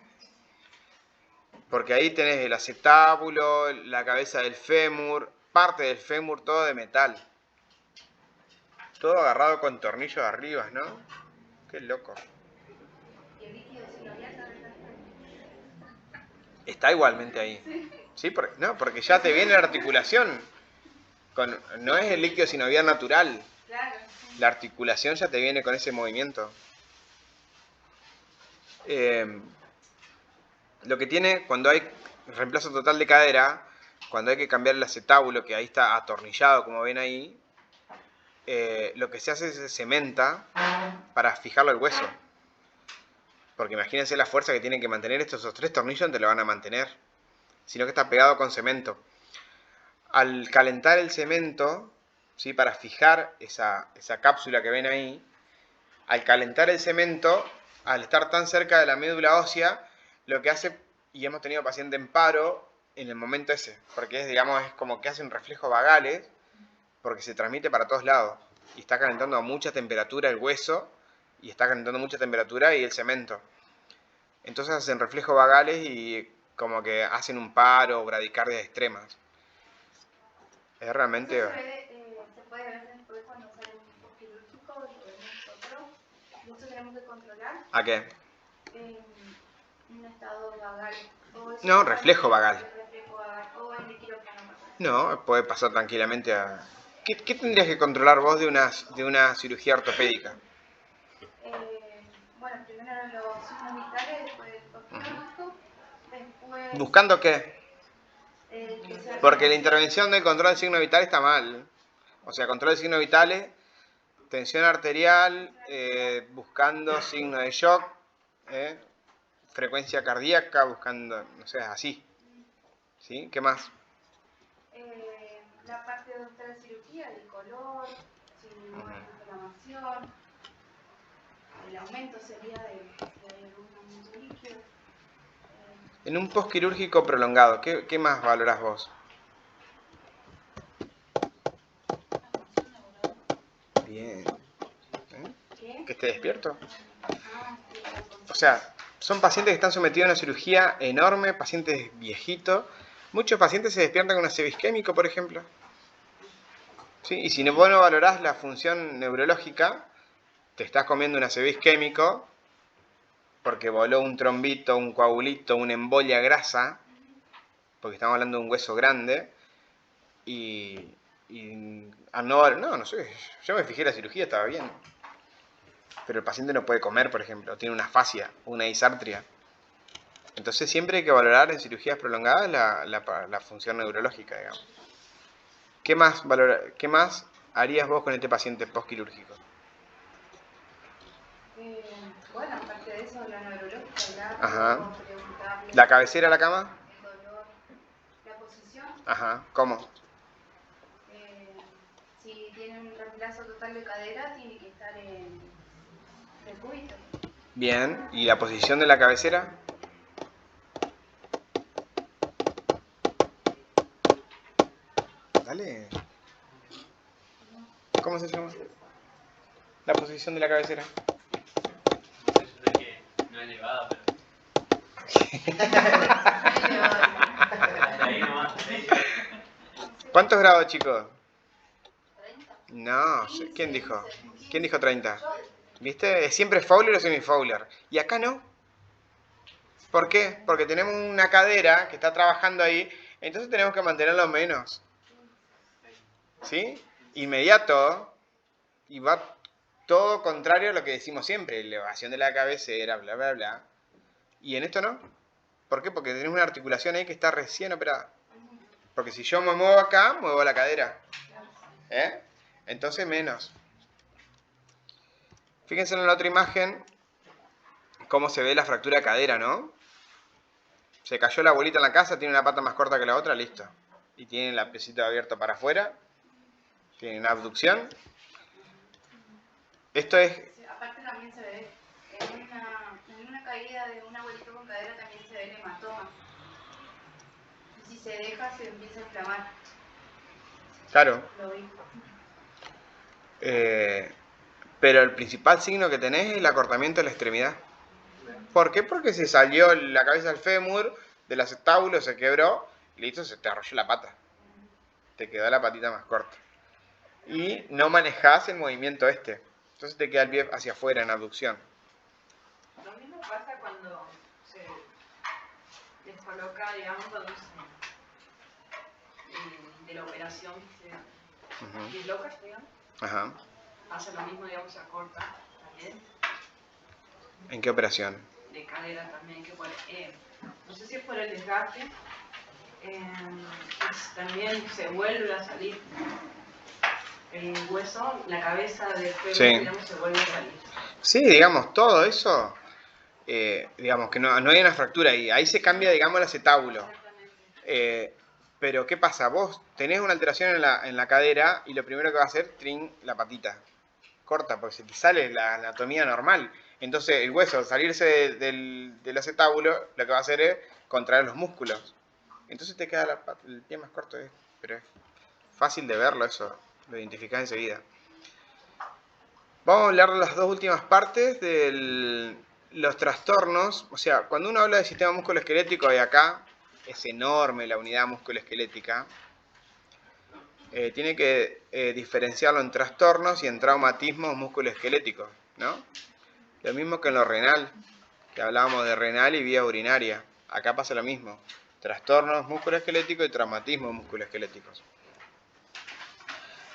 Porque ahí tenés el acetábulo, la cabeza del fémur, parte del fémur, todo de metal. Todo agarrado con tornillos arriba, ¿no? Qué loco. Está igualmente ahí. ¿Sí? Porque ya te viene la articulación. No es el líquido sinovial natural. La articulación ya te viene con ese movimiento. Lo que tiene cuando hay reemplazo total de cadera, cuando hay que cambiar el acetábulo, que ahí está atornillado, como ven ahí, lo que se hace es se cementa para fijarlo al hueso. Porque imagínense la fuerza que tienen que mantener esos 3 tornillos, no te lo van a mantener, sino que está pegado con cemento. Al calentar el cemento, ¿sí? Para fijar esa cápsula que ven ahí, al calentar el cemento, al estar tan cerca de la médula ósea, lo que hace, y hemos tenido pacientes en paro en el momento ese, porque es como que hace un reflejo vagales, porque se transmite para todos lados, y está calentando a mucha temperatura el hueso, y está calentando mucha temperatura y el cemento. Entonces hacen reflejos vagales y como que hacen un paro, bradicardias extremas. Es realmente... Se puede ver después cuando sale un postquirúrgico, lo vemos nosotros tenemos que controlar. ¿A qué? Un estado vagal. No, reflejo vagal. O en el quirófano. No, puede pasar tranquilamente a... ¿Qué tendrías que controlar vos de una cirugía ortopédica? Bueno, primero los signos vitales, después el postquirúrgico, después... ¿Buscando qué? Porque la intervención del control del signo vital está mal. O sea, control de signos vitales tensión arterial, buscando signo de shock, frecuencia cardíaca, buscando, no sé, así. ¿Sí? ¿Qué más? La parte donde está la cirugía, el color, si no hay inflamación, el aumento sería de algún aumento líquido. En un postquirúrgico prolongado, ¿qué más valorás vos? Bien. ¿Que esté despierto? O sea, son pacientes que están sometidos a una cirugía enorme, pacientes viejitos. Muchos pacientes se despiertan con un ACV isquémico, por ejemplo. ¿Sí? Y si vos no valorás la función neurológica, te estás comiendo un ACV isquémico porque voló un trombito, un coagulito, una embolia grasa, porque estamos hablando de un hueso grande, y no sé, yo me fijé en la cirugía, estaba bien. Pero el paciente no puede comer, por ejemplo, tiene una fascia, una disartria. Entonces siempre hay que valorar en cirugías prolongadas la función neurológica, digamos. ¿Qué más harías vos con este paciente postquirúrgico? Bueno, aparte de eso, la neurológica, Ajá. preguntarle ¿La cabecera a la cama? el dolor, la posición, Ajá. ¿Cómo? si tiene un reemplazo total de cadera, tiene que estar en cúbito. Bien. ¿Y la posición de la cabecera? Dale. ¿Cómo se llama? La posición de la cabecera. No sé, yo sé que no es elevada, pero. Ahí nomás, ahí. ¿Cuántos grados, chicos? 30. No, ¿quién dijo? ¿Quién dijo 30? ¿Viste? Es siempre Fowler o semi-Fowler. Y acá no. ¿Por qué? Porque tenemos una cadera que está trabajando ahí, entonces tenemos que mantenerlo menos. ¿Sí? Inmediato. Y va todo contrario a lo que decimos siempre. Elevación de la cabecera, bla, bla, bla. Y en esto no. ¿Por qué? Porque tenemos una articulación ahí que está recién operada. Porque si yo me muevo acá, muevo la cadera. Entonces menos. Fíjense en la otra imagen cómo se ve la fractura de cadera, ¿no? Se cayó la abuelita en la casa, tiene una pata más corta que la otra, listo. Y tiene el apesito abierto para afuera. Tiene una abducción. Esto es... Sí, aparte también se ve, en una caída de un abuelito con cadera también se ve el hematoma. Y si se deja, se empieza a inflamar. Claro. Lo vi. Pero el principal signo que tenés es el acortamiento de la extremidad. ¿Por qué? Porque se salió la cabeza del fémur, del acetábulo, se quebró, y listo, se te arrolló la pata. Te quedó la patita más corta. Y no manejás el movimiento este. Entonces te queda el pie hacia afuera en abducción. Lo mismo pasa cuando se descoloca, digamos, cuando se de la operación que se disloca, digamos. Ajá. Pasa lo mismo, digamos, se acorta también. ¿En qué operación? De cadera también, que por, no sé si es por el desgaste, también se vuelve a salir el hueso, la cabeza del fémur, digamos, se vuelve a salir. Sí, digamos, todo eso, digamos que no hay una fractura ahí. Ahí se cambia, digamos, el acetábulo. Pero, ¿qué pasa? Vos tenés una alteración en la cadera y lo primero que va a hacer, la patita. Corta, porque se te sale la anatomía normal. Entonces, el hueso, al salirse del acetábulo, lo que va a hacer es contraer los músculos. Entonces te queda el pie más corto. Pero es fácil de verlo eso, lo identificás enseguida. Vamos a hablar de las dos últimas partes de los trastornos. O sea, cuando uno habla de sistema musculoesquelético, de acá es enorme la unidad musculoesquelética. Tiene que diferenciarlo en trastornos y en traumatismos musculoesqueléticos, ¿no? Lo mismo que en lo renal, que hablábamos de renal y vía urinaria. Acá pasa lo mismo. Trastornos musculoesqueléticos y traumatismos musculoesqueléticos.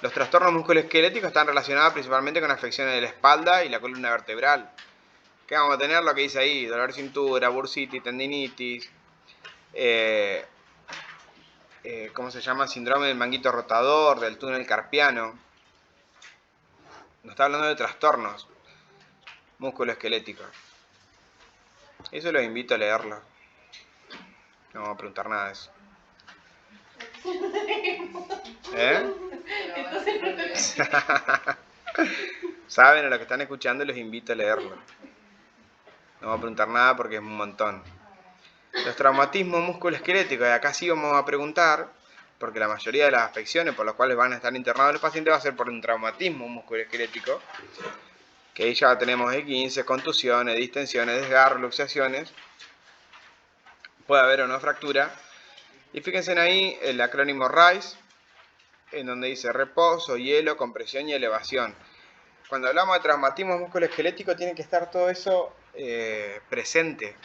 Los trastornos musculoesqueléticos están relacionados principalmente con afecciones de la espalda y la columna vertebral. ¿Qué vamos a tener? Lo que dice ahí, dolor de cintura, bursitis, tendinitis, ¿cómo se llama? Síndrome del manguito rotador, del túnel carpiano. Nos está hablando de trastornos musculoesqueléticos. Eso los invito a leerlo. No vamos a preguntar nada de eso. ¿Eh? Saben, a los que están escuchando los invito a leerlo. No vamos a preguntar nada porque es un montón. Los traumatismos musculoesqueléticos, y acá sí vamos a preguntar, porque la mayoría de las afecciones por las cuales van a estar internados los pacientes va a ser por un traumatismo musculoesquelético, que ahí ya tenemos esguinces, contusiones, distensiones, desgarros, luxaciones. Puede haber o no fractura. Y fíjense ahí el acrónimo RICE, en donde dice reposo, hielo, compresión y elevación. Cuando hablamos de traumatismo musculoesquelético tiene que estar todo eso presente.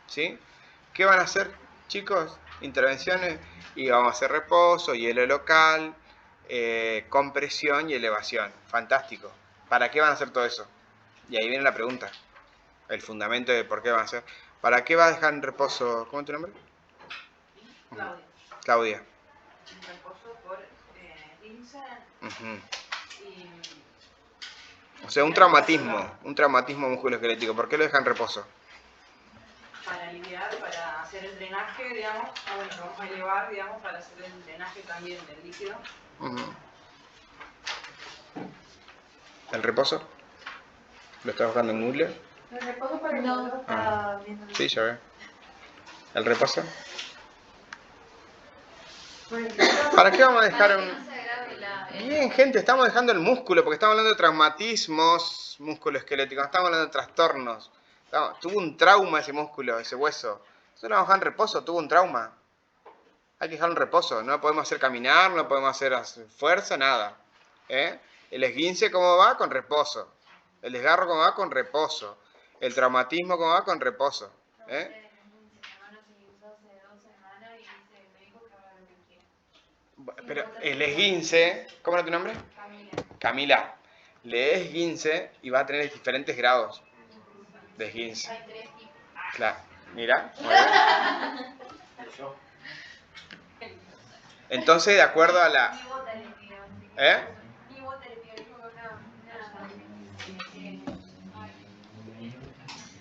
¿Sí? ¿Qué van a hacer, chicos? Intervenciones, y vamos a hacer reposo, hielo local, compresión y elevación. Fantástico. ¿Para qué van a hacer todo eso? Y ahí viene la pregunta, el fundamento de por qué van a hacer. ¿Para qué va a dejar en reposo? ¿Cómo es tu nombre? Claudia. Claudia. En reposo por esguince y... O sea, un traumatismo musculoesquelético. ¿Por qué lo dejan en reposo? Para aliviar, para hacer el drenaje, digamos, bueno, vamos a elevar, digamos, para hacer el drenaje también del líquido. ¿El reposo? ¿Lo estás buscando en Google? ¿El reposo para el dolor está viendo? Sí, ya veo. ¿El reposo? ¿Para qué vamos a dejar un...? Bien, gente, estamos dejando el músculo, porque estamos hablando de traumatismos musculoesqueléticos, estamos hablando de trastornos. Tuvo un trauma ese músculo, ese hueso. Eso lo vamos a dejar en reposo, tuvo un trauma. Hay que dejarlo en reposo, no lo podemos hacer caminar, no podemos hacer fuerza, nada. El esguince, ¿cómo va? Con reposo. El desgarro, ¿cómo va? Con reposo. El traumatismo, ¿cómo va? Con reposo. Pero el esguince, ¿cómo era tu nombre? Camila. Le esguince y va a tener diferentes grados de esguince. Hay 3 tipos. Claro, mira. Muy bien. Entonces, de acuerdo a la...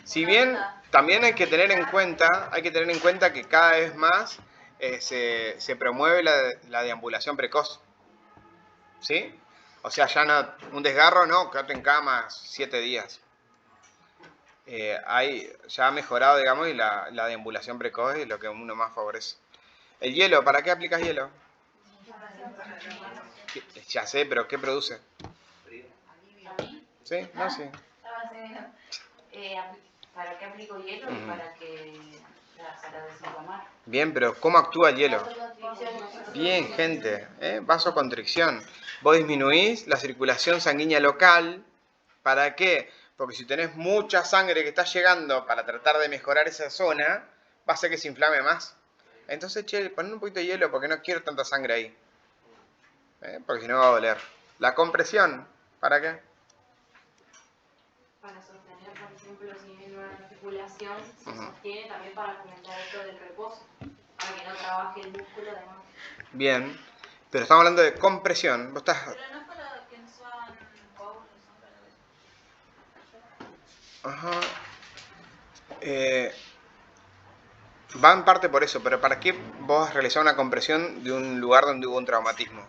Si bien también hay que tener en cuenta que cada vez más se promueve la deambulación precoz. ¿Sí? O sea, ya no, un desgarro, no, quédate en cama 7 días. Ya ha mejorado, digamos, y la deambulación precoz es lo que uno más favorece. El hielo, ¿para qué aplicas hielo? Ya sé, pero ¿qué produce? ¿Sí? No, sí. ¿Para qué aplico hielo? Para desinflamar. Bien, pero ¿cómo actúa el hielo? Bien, gente, vasoconstricción. Vos disminuís la circulación sanguínea local. ¿Para qué? Porque si tenés mucha sangre que está llegando para tratar de mejorar esa zona, va a hacer que se inflame más. Entonces, ponen un poquito de hielo porque no quiero tanta sangre ahí. Porque si no va a doler. La compresión, ¿para qué? Para sostener, por ejemplo, si en una articulación se sostiene también para fomentar esto del reposo, para que no trabaje el músculo de más. Bien, pero estamos hablando de compresión. Vos estás... Pero no es para que no sean coágulos, son para... Ajá. Va en parte por eso, pero ¿para qué vos realizás una compresión de un lugar donde hubo un traumatismo?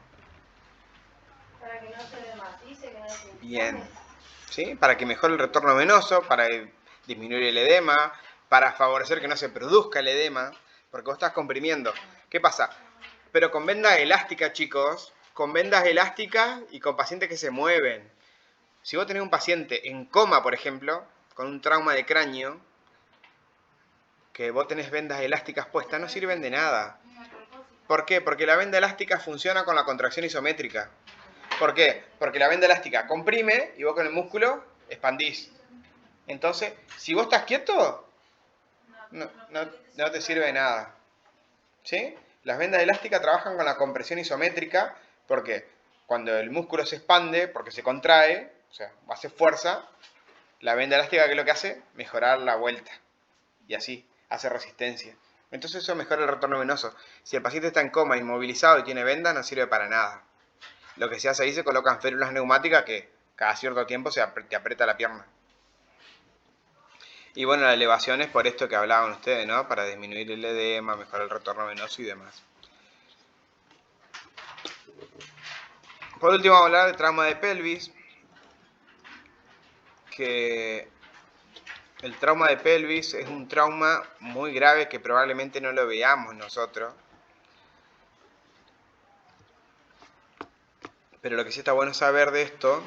Para que no se dermatice, que no se... Bien. ¿Sí? Para que mejore el retorno venoso, para disminuir el edema, para favorecer que no se produzca el edema, porque vos estás comprimiendo. ¿Qué pasa? Pero con vendas elásticas, chicos, con vendas elásticas y con pacientes que se mueven. Si vos tenés un paciente en coma, por ejemplo, con un trauma de cráneo, que vos tenés vendas elásticas puestas, no sirven de nada. ¿Por qué? Porque la venda elástica funciona con la contracción isométrica. ¿Por qué? Porque la venda elástica comprime y vos con el músculo expandís. Entonces, si vos estás quieto, no te sirve de nada. ¿Sí? Las vendas elásticas trabajan con la compresión isométrica porque cuando el músculo se expande, porque se contrae, o sea, hace fuerza, la venda elástica, ¿qué es lo que hace? Mejorar la vuelta. Y así, hace resistencia. Entonces eso mejora el retorno venoso. Si el paciente está en coma, inmovilizado y tiene venda, no sirve para nada. Lo que se hace ahí, se colocan férulas neumáticas que Cada cierto tiempo te aprieta la pierna. Y bueno, la elevación es por esto que hablaban ustedes, ¿no? Para disminuir el edema, mejorar el retorno venoso y demás. Por último vamos a hablar de trauma de pelvis. Que el trauma de pelvis es un trauma muy grave que probablemente no lo veamos nosotros. Pero lo que sí está bueno saber de esto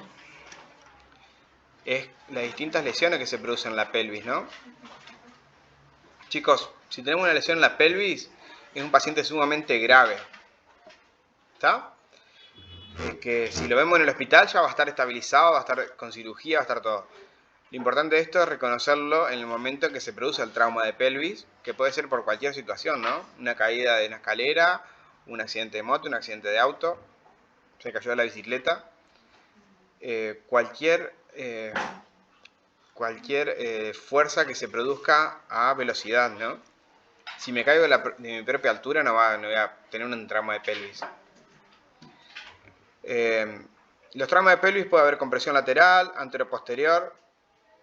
es las distintas lesiones que se producen en la pelvis, ¿no? Chicos, si tenemos una lesión en la pelvis, es un paciente sumamente grave. ¿Está? Que si lo vemos en el hospital ya va a estar estabilizado, va a estar con cirugía, va a estar todo. Lo importante de esto es reconocerlo en el momento en que se produce el trauma de pelvis, que puede ser por cualquier situación, ¿no? Una caída de una escalera, un accidente de moto, un accidente de auto, se cayó de la bicicleta. Cualquier fuerza que se produzca a velocidad, ¿no? Si me caigo de mi propia altura no voy a tener un trauma de pelvis. Los traumas de pelvis puede haber compresión lateral, anteroposterior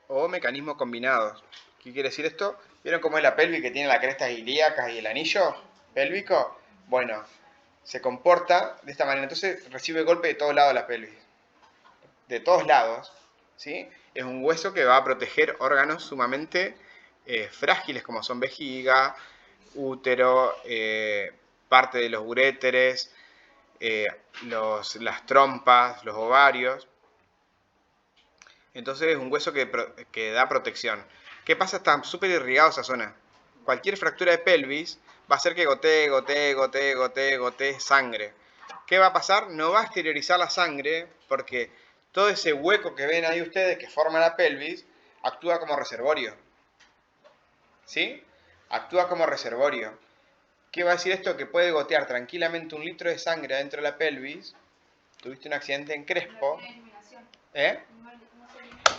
o mecanismos combinados. ¿Qué quiere decir esto? ¿Vieron cómo es la pelvis que tiene las crestas ilíacas y el anillo pélvico? Bueno, se comporta de esta manera. Entonces recibe golpe de todos lados la pelvis. De todos lados, ¿sí? Es un hueso que va a proteger órganos sumamente frágiles como son vejiga, útero, parte de los uréteres, las trompas, los ovarios. Entonces es un hueso que da protección. ¿Qué pasa? Está súper irrigado esa zona. Cualquier fractura de pelvis va a hacer que gotee sangre. ¿Qué va a pasar? No va a exteriorizar la sangre porque todo ese hueco que ven ahí ustedes que forma la pelvis actúa como reservorio. ¿Sí? Actúa como reservorio. ¿Qué va a decir esto? Que puede gotear tranquilamente 1 litro de sangre dentro de la pelvis. Tuviste un accidente en Crespo.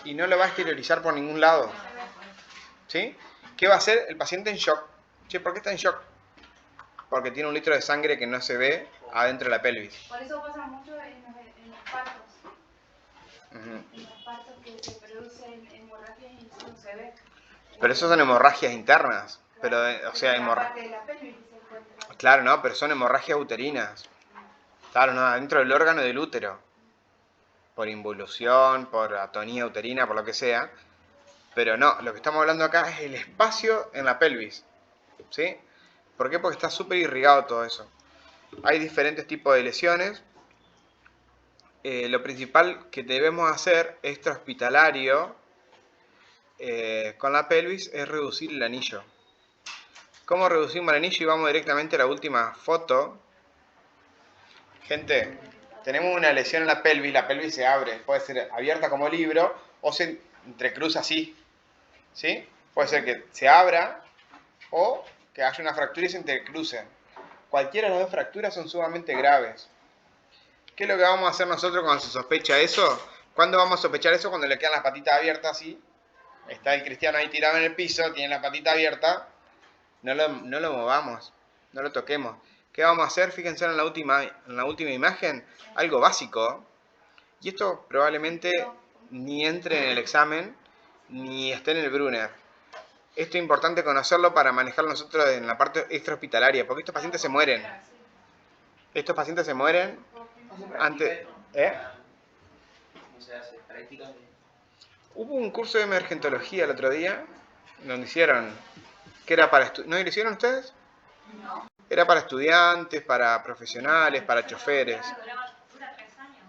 Y no lo va a exteriorizar por ningún lado. ¿Sí? ¿Qué va a hacer? El paciente en shock. Che, ¿por qué está en shock? Porque tiene 1 litro de sangre que no se ve adentro de la pelvis. Por eso pasa mucho en los partos. En los partos que se producen hemorragias y eso no se ve. Pero eso son hemorragias internas. Pero, o sea, parte de la pelvis que se encuentra. Claro, no, pero son hemorragias uterinas. Claro, no, dentro del órgano del útero. Por involución, por atonía uterina, por lo que sea. Pero no, lo que estamos hablando acá es el espacio en la pelvis. ¿Sí? ¿Por qué? Porque está súper irrigado todo eso. Hay diferentes tipos de lesiones. Lo principal que debemos hacer extrahospitalario con la pelvis es reducir el anillo. ¿Cómo reducimos el anillo? Y vamos directamente a la última foto. Gente, tenemos una lesión en la pelvis se abre. Puede ser abierta como libro o se entrecruza así. ¿Sí? Puede ser que se abra o que haya una fractura y se entrecrucen. Cualquiera de las dos fracturas son sumamente graves. ¿Qué es lo que vamos a hacer nosotros cuando se sospecha eso? ¿Cuándo vamos a sospechar eso? Cuando le quedan las patitas abiertas así. Está el cristiano ahí tirado en el piso, tiene la patita abierta. No lo movamos, no lo toquemos. ¿Qué vamos a hacer? Fíjense en la última imagen, algo básico. Y esto probablemente ni entre en el examen, ni esté en el Brunner. Esto es importante conocerlo para manejarlo nosotros en la parte extrahospitalaria, porque estos pacientes se mueren. Estos pacientes se mueren antes. ¿Cómo se hace? Práctica. Hubo un curso de emergentología el otro día, donde hicieron, que era para ¿no lo hicieron ustedes? No. Era para estudiantes, para profesionales, para choferes. Dura 3 años.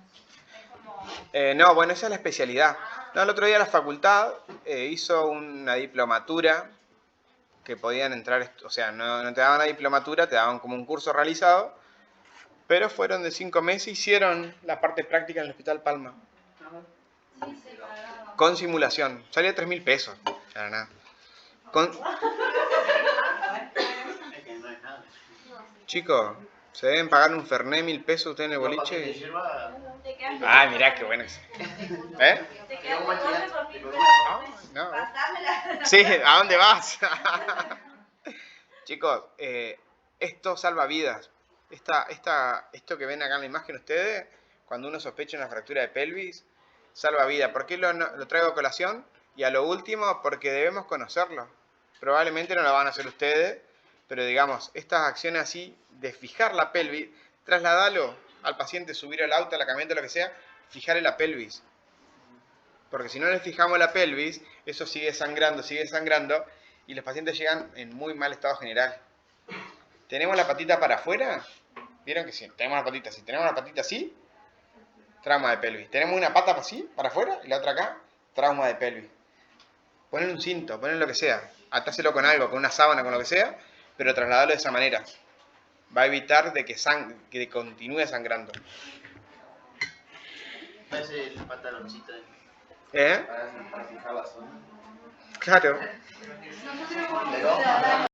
Es como... No, bueno, esa es la especialidad. No, el otro día la facultad hizo una diplomatura que podían entrar, o sea, no te daban la diplomatura, te daban como un curso realizado, pero fueron de 5 meses y hicieron la parte práctica en el Hospital Palma. Con simulación. Salía 3.000 pesos. Era nada. Chicos, ¿se deben pagar un Fernet 1.000 pesos ustedes en el boliche? Ah, mirá qué bueno es. ¿Eh? No. Sí, ¿a dónde vas? Chicos, esto salva vidas. Esto que ven acá en la imagen ustedes, cuando uno sospecha una fractura de pelvis, salva vida. ¿Por qué lo traigo a colación? Y a lo último, porque debemos conocerlo. Probablemente no lo van a hacer ustedes, pero digamos, estas acciones así de fijar la pelvis, trasladalo al paciente, subir al auto, a la camioneta, lo que sea, fijarle la pelvis. Porque si no le fijamos la pelvis, eso sigue sangrando, y los pacientes llegan en muy mal estado general. ¿Tenemos la patita para afuera? ¿Vieron que sí? Tenemos la patita así. Tenemos la patita así, trauma de pelvis. Tenemos una pata así, para afuera, y la otra acá, trauma de pelvis. Ponen un cinto, ponen lo que sea. Atáselo con algo, con una sábana, con lo que sea, pero trasladarlo de esa manera. Va a evitar de que continúe sangrando. Parece el pantaloncito. ¿Eh? Para fijar la zona. Claro. Nosotros